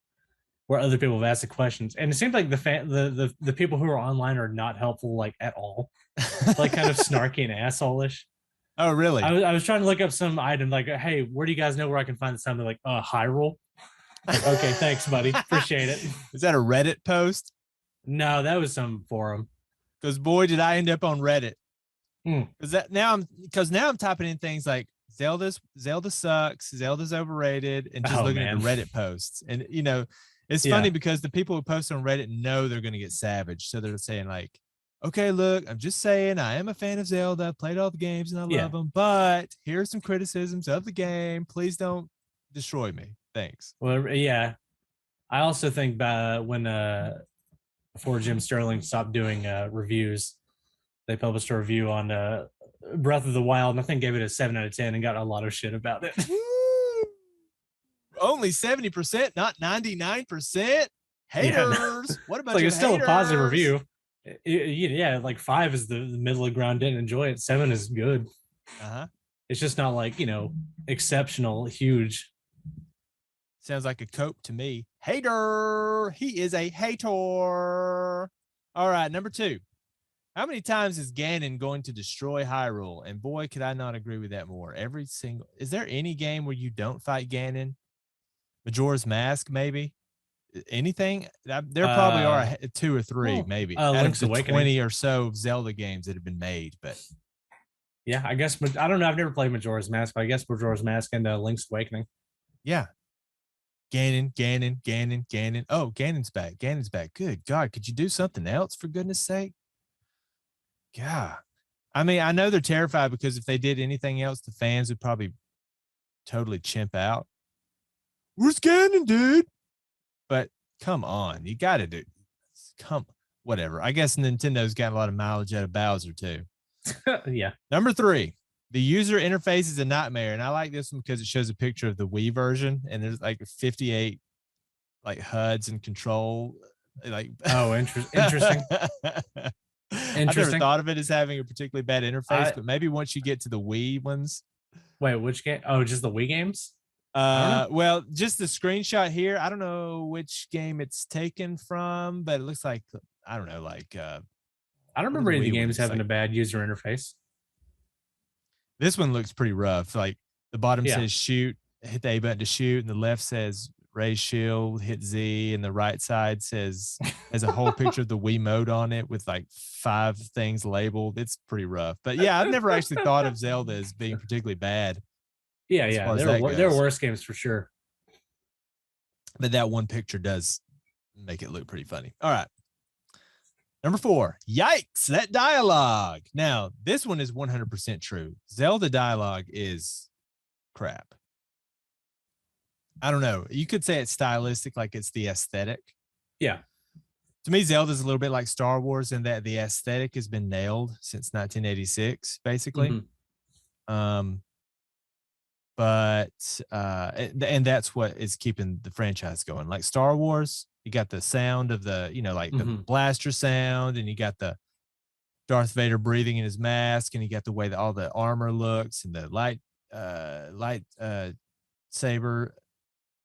where other people have asked the questions. And it seems like the people who are online are not helpful, like at all, like kind of snarky and asshole-ish. Oh, really? I was trying to look up some item like, hey, where do you guys know where I can find something like Hyrule? Like, okay, thanks, buddy. Appreciate it. Is that a Reddit post? No, that was some forum. Because boy, did I end up on Reddit. Hmm. Because now I'm typing in things like Zelda sucks, Zelda's overrated, and just Oh looking at the man. Reddit posts. And it's Yeah. funny because the people who post on Reddit know they're going to get savage. So they're saying like, okay, look, I'm just saying I am a fan of Zelda. I've played all the games and I Yeah. love them, but here's some criticisms of the game. Please don't destroy me. Thanks. Well, yeah. I also think when before Jim Sterling stopped doing reviews, they published a review on Breath of the Wild, and I think gave it a 7 out of 10 and got a lot of shit about it. Only 70%, not 99%. Haters. Yeah. What about Like you? it's still a positive review. Yeah, like 5 is the middle of the ground. Didn't enjoy it. 7 is good. It's just not like exceptional, huge. Sounds like a cope to me. Hater. He is a hater. All right, number 2. How many times is Ganon going to destroy Hyrule? And boy, could I not agree with that more. Is there any game where you don't fight Ganon? Majora's Mask, maybe? Anything? There probably are 2 or 3, maybe. Out Link's of the Awakening. 20 or so Zelda games that have been made, but yeah, I guess I don't know. I've never played Majora's Mask, but I guess Majora's Mask and Link's Awakening. Yeah. Ganon. Oh, Ganon's back. Good God. Could you do something else for goodness sake? Yeah. I mean, I know they're terrified because if they did anything else, the fans would probably totally chimp out. Where's Ganon, dude? But come on. You got to do. Whatever. I guess Nintendo's got a lot of mileage out of Bowser, too. Yeah. Number 3. The user interface is a nightmare, and I like this one because it shows a picture of the Wii version, and there's like 58 like HUDs and control. Like, oh, interesting. I never thought of it as having a particularly bad interface, but maybe once you get to the Wii ones. Wait, which game? Oh, just the Wii games? Well, just the screenshot here. I don't know which game it's taken from, but it looks like I don't know, like I don't remember any of the games having like, a bad user interface. This one looks pretty rough. Like the bottom says shoot, hit the A button to shoot, and the left says raise shield, hit Z, and the right side has a whole picture of the Wiimote on it with like 5 things labeled. It's pretty rough. But yeah, I've never actually thought of Zelda as being particularly bad. Yeah. There are worse games for sure. But that one picture does make it look pretty funny. All right. Number 4, yikes, that dialogue. Now, this one is 100% true. Zelda dialogue is crap. I don't know. You could say it's stylistic, like it's the aesthetic. Yeah. To me, Zelda's a little bit like Star Wars in that the aesthetic has been nailed since 1986, basically. Mm-hmm. And that's what is keeping the franchise going. Like Star Wars, you got the sound of the, the blaster sound, and you got the Darth Vader breathing in his mask, and you got the way that all the armor looks, and the light saber.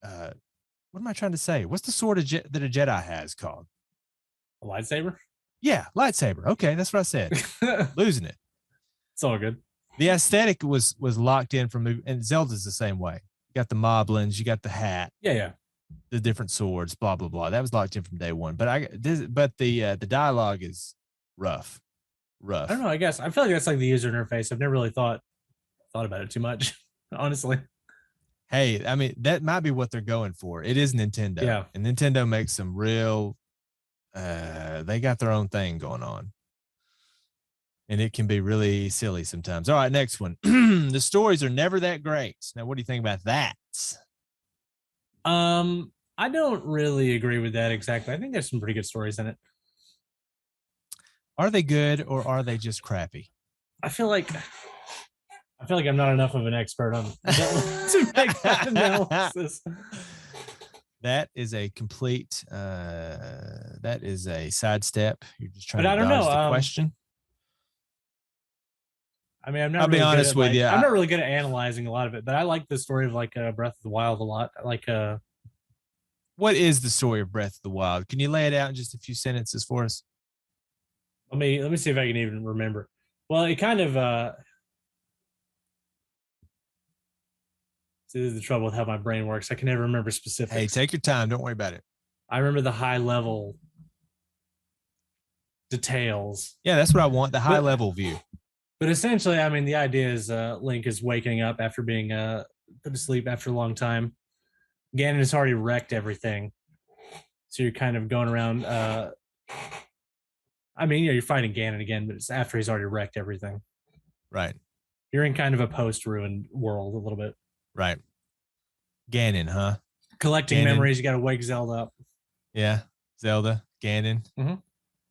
What am I trying to say? What's the sword that a Jedi has called? A lightsaber? Yeah, lightsaber. Okay, that's what I said. Losing it. It's all good. The aesthetic was locked in from, and Zelda's the same way. You got the moblins, you got the hat. Yeah. The different swords, blah blah blah. That was locked in from day one. But the dialogue is rough. I don't know. I guess I feel like that's like the user interface. I've never really thought about it too much, honestly. Hey, I mean, that might be what they're going for. It is Nintendo. Yeah. And Nintendo makes some real they got their own thing going on. And it can be really silly sometimes. All right, next one. The stories are never that great. Now, what do you think about that? I don't really agree with that exactly. I think there's some pretty good stories in it. Are they good or are they just crappy? I feel like I'm not enough of an expert on to make that analysis. That is a complete that is a sidestep. You're just trying to dodge the question. I mean, I'll be honest with you. I'm not really good at analyzing a lot of it, but I like the story of like Breath of the Wild a lot. Like, what is the story of Breath of the Wild? Can you lay it out in just a few sentences for us? Let me see if I can even remember. Well, it kind of this is the trouble with how my brain works. I can never remember specifics. Hey, take your time. Don't worry about it. I remember the high level details. Yeah, that's what I want. The high But- level view. But essentially, I mean, the idea is Link is waking up after being put to sleep after a long time. Ganon has already wrecked everything. So you're kind of going around. I mean, you're fighting Ganon again, but it's after he's already wrecked everything. Right. You're in kind of a post-ruined world a little bit. Right. Ganon, huh? Collecting Ganon. memories, you got to wake Zelda up. Yeah. Zelda, Ganon. Mm-hmm.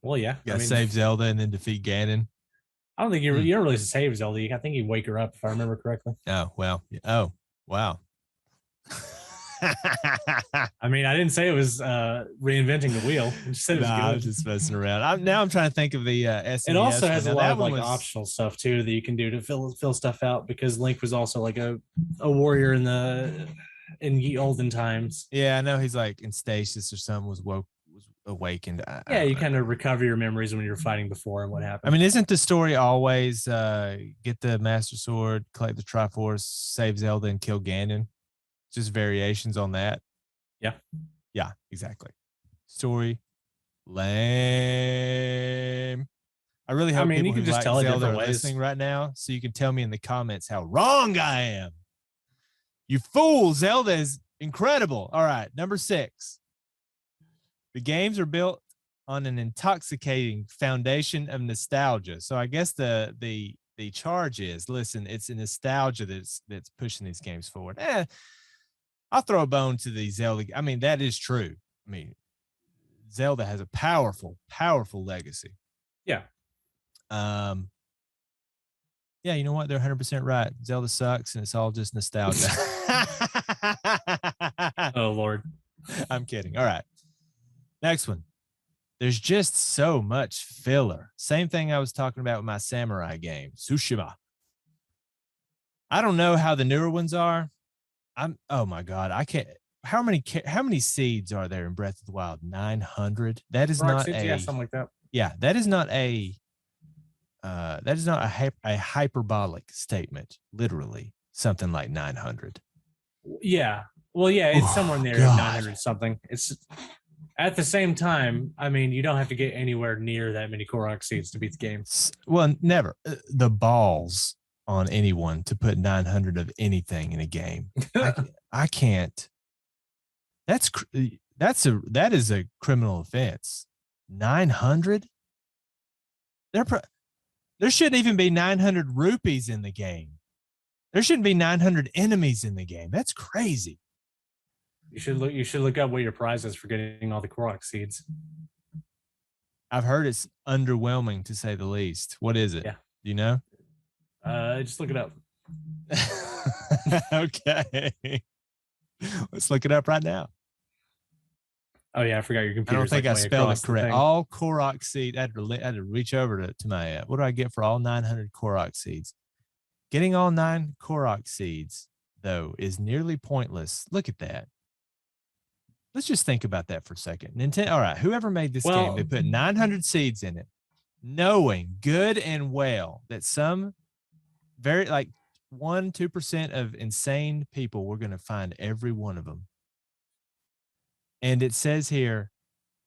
Well, yeah. You got to save Zelda and then defeat Ganon. I don't think you don't really save Zelda. I think you wake her up, if I remember correctly. Oh, well. Oh, wow. I mean, I didn't say it was reinventing the wheel. I just said it was good. I was just messing around. I'm trying to think of the SNES. It also has a lot of like was optional stuff too that you can do to fill stuff out, because Link was also like a warrior in the olden times. Yeah, I know he's like in stasis or something, was awakened. Yeah, you kind of recover your memories when you were fighting before and what happened. I mean, isn't the story always get the Master Sword, collect the Triforce, save Zelda, and kill Ganon? Just variations on that. Yeah. Yeah, exactly. Story lame. I really hope people who like Zelda are listening right now, so you can tell me in the comments how wrong I am. You fool! Zelda is incredible. All right, number 6. The games are built on an intoxicating foundation of nostalgia. So I guess the charge is, listen, it's a nostalgia that's pushing these games forward. I'll throw a bone to the Zelda. I mean, that is true. I mean, Zelda has a powerful, powerful legacy. Yeah. Yeah, you know what? They're 100% right. Zelda sucks, and it's all just nostalgia. Oh, Lord. I'm kidding. All right. Next one. There's just so much filler. Same thing I was talking about with my samurai game, Tsushima. I don't know how the newer ones are. Oh my God. I can't. How many seeds are there in Breath of the Wild? 900. That is not yeah, something like that. Yeah, that is not a hyperbolic statement. Literally, something like 900. Yeah. Well, yeah, it's somewhere near 900 something. It's at the same time, I mean, you don't have to get anywhere near that many Korok seeds to beat the game. Well, never. The balls on anyone to put 900 of anything in a game. I can't. That is a criminal offense. 900? There shouldn't even be 900 rupees in the game. There shouldn't be 900 enemies in the game. That's crazy. You should look up what your prize is for getting all the Korok seeds. I've heard it's underwhelming, to say the least. What is it? Yeah. Do you know? Just look it up. Okay. Let's look it up right now. Oh yeah, I forgot your computer. I don't think I spelled it correct. All Korok seed. I had to reach over to my. What do I get for all 900 Korok seeds? Getting all 9 Korok seeds, though, is nearly pointless. Look at that. Let's just think about that for a second. Nintendo. All right, whoever made this game, they put 900 seeds in it, knowing good and well that some very like 1-2% of insane people were going to find every one of them. And it says here,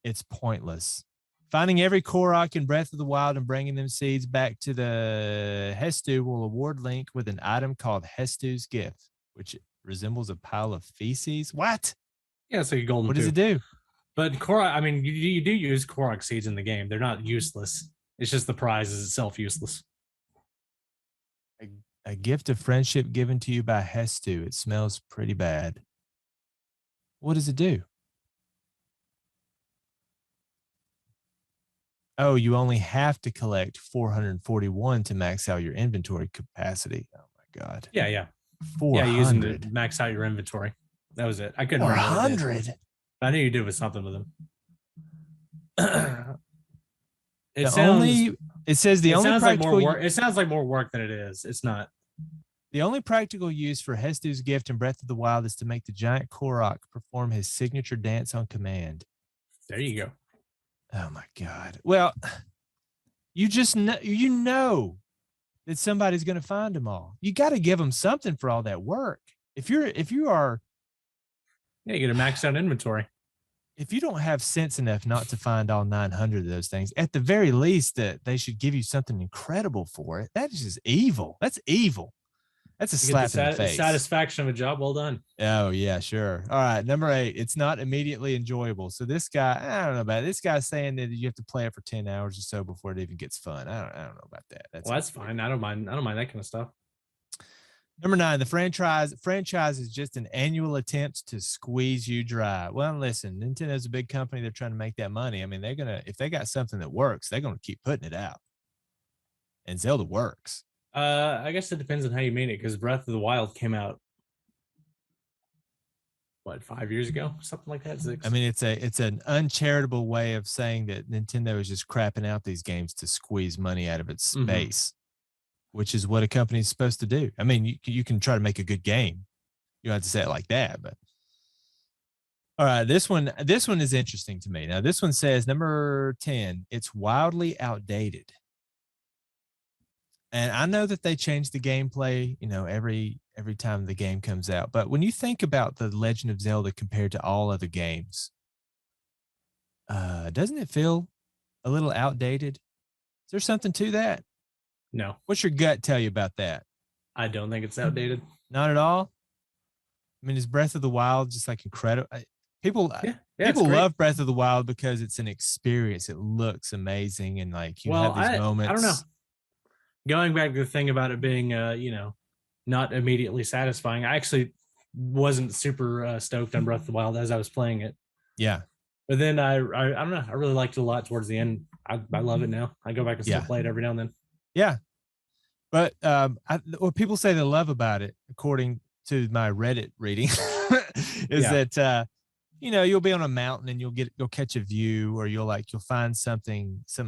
it's pointless. Finding every Korok in Breath of the Wild and bringing them seeds back to the Hestu will award Link with an item called Hestu's Gift, which resembles a pile of feces. What? Yeah, it's like a golden. What does it do? But Korok, I mean, you do use Korok seeds in the game. They're not useless. It's just the prize is itself useless. A gift of friendship given to you by Hestu. It smells pretty bad. What does it do? Oh, you only have to collect 441 to max out your inventory capacity. Oh my God. Yeah. 400. Yeah, you use them to max out your inventory. That was it. I couldn't remember. 400. I knew you did with something with them. It sounds like more work. It sounds like more work than it is. It's not. The only practical use for Hestu's gift in Breath of the Wild is to make the giant Korok perform his signature dance on command. There you go. Oh my God. Well, you just know that somebody's going to find them all. You got to give them something for all that work. If you are, yeah, you get a maxed out inventory. if you don't have sense enough not to find all 900 of those things, at the very least, that they should give you something incredible for it. That is just evil. That's evil. That's a You get the slap in the face. satisfaction of a job well done. Oh yeah, sure. All right, number 8. It's not immediately enjoyable. So this guy, I don't know about it. This guy's saying that you have to play it for 10 hours or so before it even gets fun. I don't know about that. That's Well, that's fine. I don't mind. I don't mind that kind of stuff. number 9. The franchise is just an annual attempt to squeeze you dry. Well, listen, Nintendo's a big company. They're trying to make that money. I mean, they're gonna if they got something that works, they're gonna keep putting it out. And Zelda works. I guess it depends on how you mean it, because Breath of the Wild came out what, 5 years ago, something like that. 6. I mean, it's an uncharitable way of saying that Nintendo is just crapping out these games to squeeze money out of its space, which is what a company is supposed to do. I mean, you can try to make a good game. You don't have to say it like that, but all right, this one is interesting to me. Now, this one says number 10, it's wildly outdated. And I know that they change the gameplay, every time the game comes out. But when you think about the Legend of Zelda compared to all other games, doesn't it feel a little outdated? Is there something to that? No, What's your gut tell you about that? I don't think it's outdated. Not at all. I mean, is Breath of the Wild just like incredible? People people love Breath of the Wild because it's an experience. It looks amazing, and like you have these moments. I don't know. Going back to the thing about it being, not immediately satisfying. I actually wasn't super stoked on Breath of the Wild as I was playing it. Yeah. But then I don't know. I really liked it a lot towards the end. I love it now. I go back and still play it every now and then. Yeah. But what people say they love about it, according to my Reddit reading, is that you'll be on a mountain and you'll catch a view, or you'll find some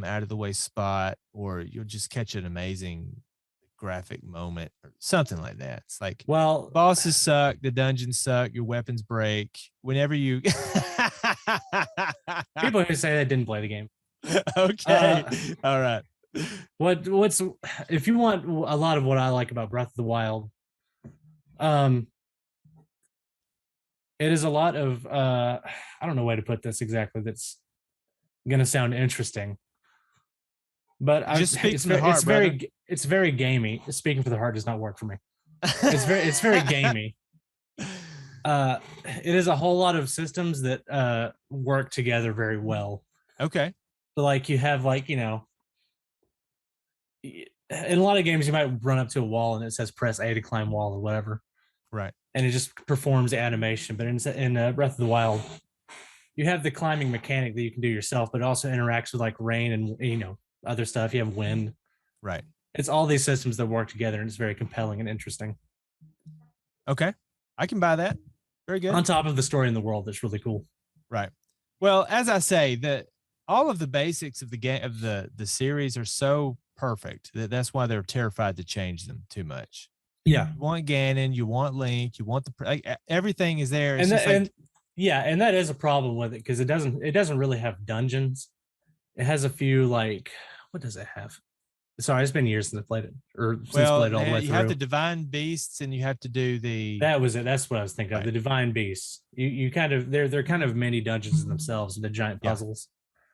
out of the way spot, or you'll just catch an amazing graphic moment or something like that. It's like, well, bosses suck, the dungeons suck, your weapons break. Whenever you people who say they didn't play the game. Okay. All right. What's if you want a lot of what I like about Breath of the Wild, it is a lot of I don't know a way to put this exactly that's gonna sound interesting. But it's very gamey. Speaking for the heart does not work for me. It's very gamey. It is a whole lot of systems that work together very well. Okay. So like you have in a lot of games you might run up to a wall and it says press A to climb wall or whatever. Right. And it just performs animation. But in Breath of the Wild, you have the climbing mechanic that you can do yourself, but it also interacts with like rain and other stuff. You have wind. Right. It's all these systems that work together, and it's very compelling and interesting. Okay. I can buy that. Very good. On top of the story in the world, that's really cool. Right. Well, as I say, all of the basics of the game of the series are so perfect that's why they're terrified to change them too much. Yeah. You want Ganon, you want Link, you want everything is there. It's and that is a problem with it, because it doesn't really have dungeons. It has a few, what does it have? Sorry, it's been years since I played it, played it all the way through. You have the divine beasts, and you have to do the. That was it. That's what I was thinking of. The divine beasts. You kind of they're kind of mini dungeons in themselves, the giant puzzles.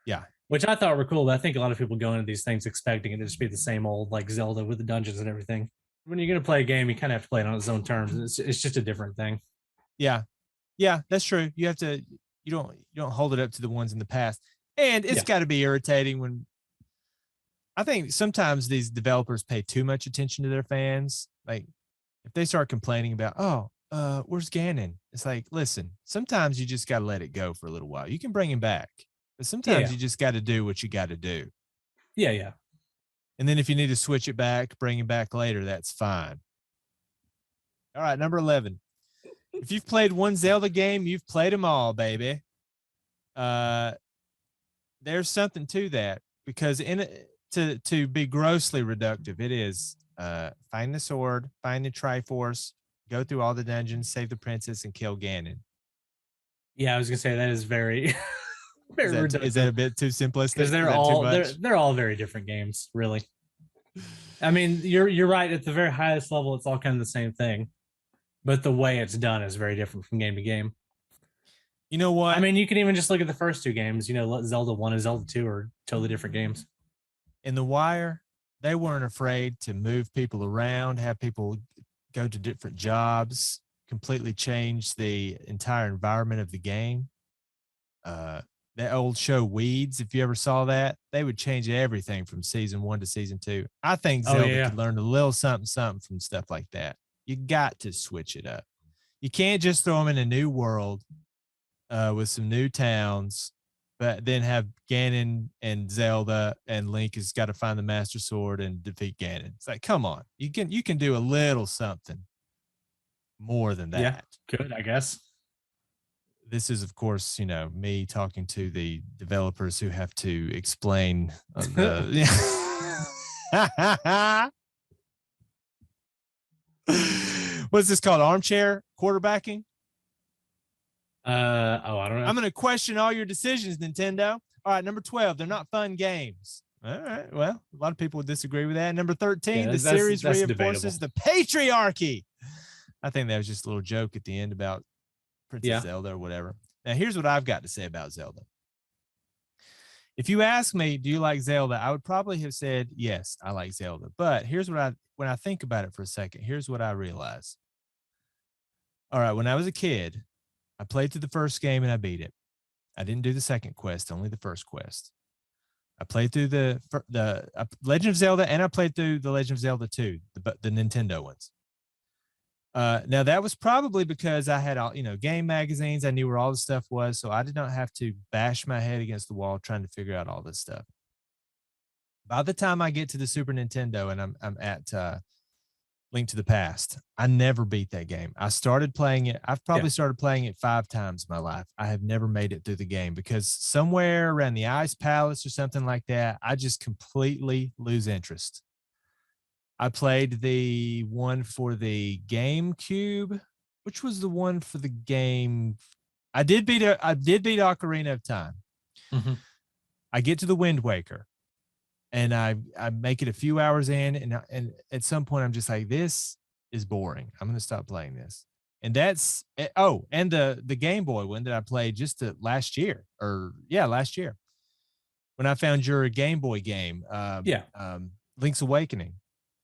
Yeah. Which I thought were cool, but I think a lot of people go into these things expecting it to just be the same old like Zelda with the dungeons and everything. When you're gonna play a game, you kind of have to play it on its own terms. It's just a different thing. Yeah, that's true. You have to. You don't hold it up to the ones in the past, and it's got to be irritating when. I think sometimes these developers pay too much attention to their fans. Like, if they start complaining about, where's Ganon? It's like, listen, sometimes you just got to let it go for a little while. You can bring him back, but sometimes you just got to do what you got to do. Yeah, yeah. And then if you need to switch it back, bring him back later, that's fine. All right, number 11. If you've played one Zelda game, you've played them all, baby. There's something to that, because to be grossly reductive, it is find the sword, find the Triforce, go through all the dungeons, save the princess, and kill Ganon. Yeah, I was gonna say that is very, very reductive. Is that a bit too simplistic? Because they're all very different games, really. I mean, you're right. At the very highest level, it's all kind of the same thing, but the way it's done is very different from game to game. You know what? I mean, you can even just look at the first two games. Zelda 1 and Zelda 2 are totally different games. In The Wire, they weren't afraid to move people around, have people go to different jobs, completely change the entire environment of the game. That old show Weeds, if you ever saw that, they would change everything from season 1 to season 2. I think Oh Zelda yeah. could learn a little something, something from stuff like that. You got to switch it up. You can't just throw them in a new world with some new towns, but then have Ganon and Zelda and Link has got to find the Master Sword and defeat Ganon. It's like, come on, you can do a little something more than that. Yeah, good, I guess. This is, of course, me talking to the developers who have to explain the. What's this called? Armchair quarterbacking? I don't know. I'm going to question all your decisions, Nintendo. All right, number 12, they're not fun games. All right, well, a lot of people would disagree with that. Number 13, the series reinforces the patriarchy. I think that was just a little joke at the end about Princess Zelda or whatever. Now, here's what I've got to say about Zelda. If you ask me, do you like Zelda? I would probably have said, yes, I like Zelda. But here's when I think about it for a second, here's what I realize. All right, when I was a kid, I played through the first game and I beat it. I didn't do the second quest, only the first quest. I played through the Legend of Zelda, and I played through the Legend of Zelda 2, the Nintendo ones. Now that was probably because I had all, game magazines. I knew where all the stuff was, so I did not have to bash my head against the wall trying to figure out all this stuff. By the time I get to the Super Nintendo and I'm at Link to the Past, I never beat that game. I started playing it. I've probably started playing it 5 times in my life. I have never made it through the game because somewhere around the Ice Palace or something like that, I just completely lose interest. I played the one for the GameCube. Which was the one for the game? I did beat Ocarina of Time. Mm-hmm. I get to the Wind Waker, and I make it a few hours in, and at some point I'm just like, this is boring. I'm going to stop playing this. And that's and the Game Boy one that I played just last year, last year, when I found your Game Boy game, Link's Awakening.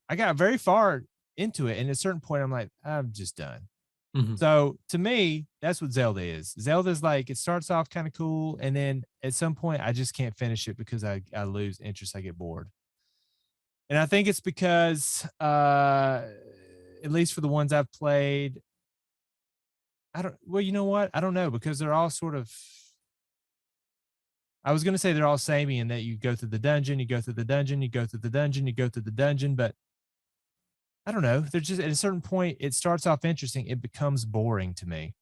I got very far into it, and at a certain point, I'm like, I'm just done. Mm-hmm. So to me, that's what Zelda is. Zelda's like, it starts off kind of cool, and then at some point, I just can't finish it because I lose interest. I get bored. And I think it's because, at least for the ones I've played, you know what? I don't know, because they're all sort of, I was going to say they're all samey in that you go through the dungeon, you go through the dungeon, you go through the dungeon, you go through the dungeon, but I don't know. They're just, at a certain point, it starts off interesting. It becomes boring to me.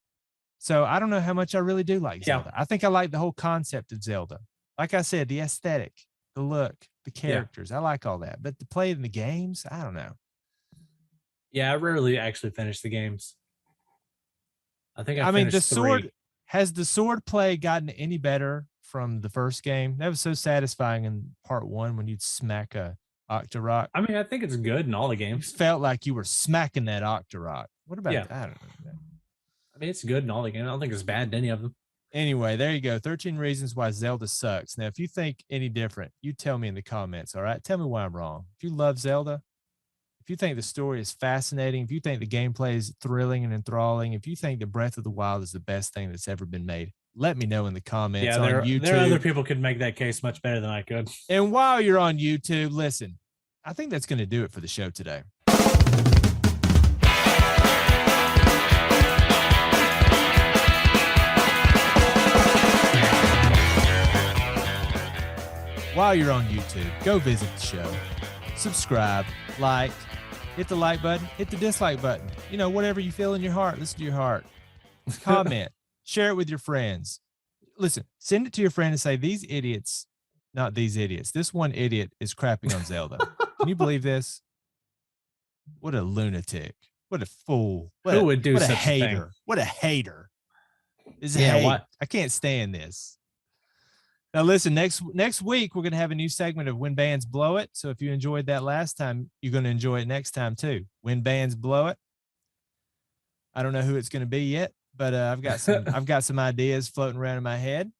So I don't know how much I really do like Zelda. I think I like the whole concept of Zelda. Like I said, the aesthetic, the look, the characters. I like all that. But to play in the games, I don't know. Yeah, I rarely actually finish the games. I think the sword, has the sword play gotten any better from the first game? That was so satisfying in part 1 when you'd smack a Octorok. I mean, I think it's good in all the games. You felt like you were smacking that Octorok. What about that? I don't know. I mean, it's good in all the games. I don't think it's bad in any of them. Anyway, there you go. 13 reasons why Zelda sucks. Now, if you think any different, you tell me in the comments, all right? Tell me why I'm wrong. If you love Zelda, if you think the story is fascinating, if you think the gameplay is thrilling and enthralling, if you think the Breath of the Wild is the best thing that's ever been made, let me know in the comments on YouTube. There are other people could make that case much better than I could. And while you're on YouTube, listen, I think that's going to do it for the show today. While you're on YouTube, go visit the show. Subscribe, like, hit the like button, hit the dislike button. Whatever you feel in your heart, listen to your heart. Comment, share it with your friends. Listen, send it to your friend and say, these idiots, not these idiots. This one idiot is crapping on Zelda. Can you believe this? What a lunatic. What a fool. Who would do such a hater. thing? What a hater. What? I can't stand this. Now, listen, next week, we're going to have a new segment of When Bands Blow It. So if you enjoyed that last time, you're going to enjoy it next time, too. When Bands Blow It. I don't know who it's going to be yet. but I've got some ideas floating around in my head.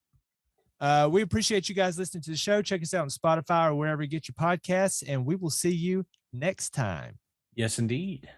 We appreciate you guys listening to the show. Check us out on Spotify or wherever you get your podcasts, and we will see you next time. Yes, indeed.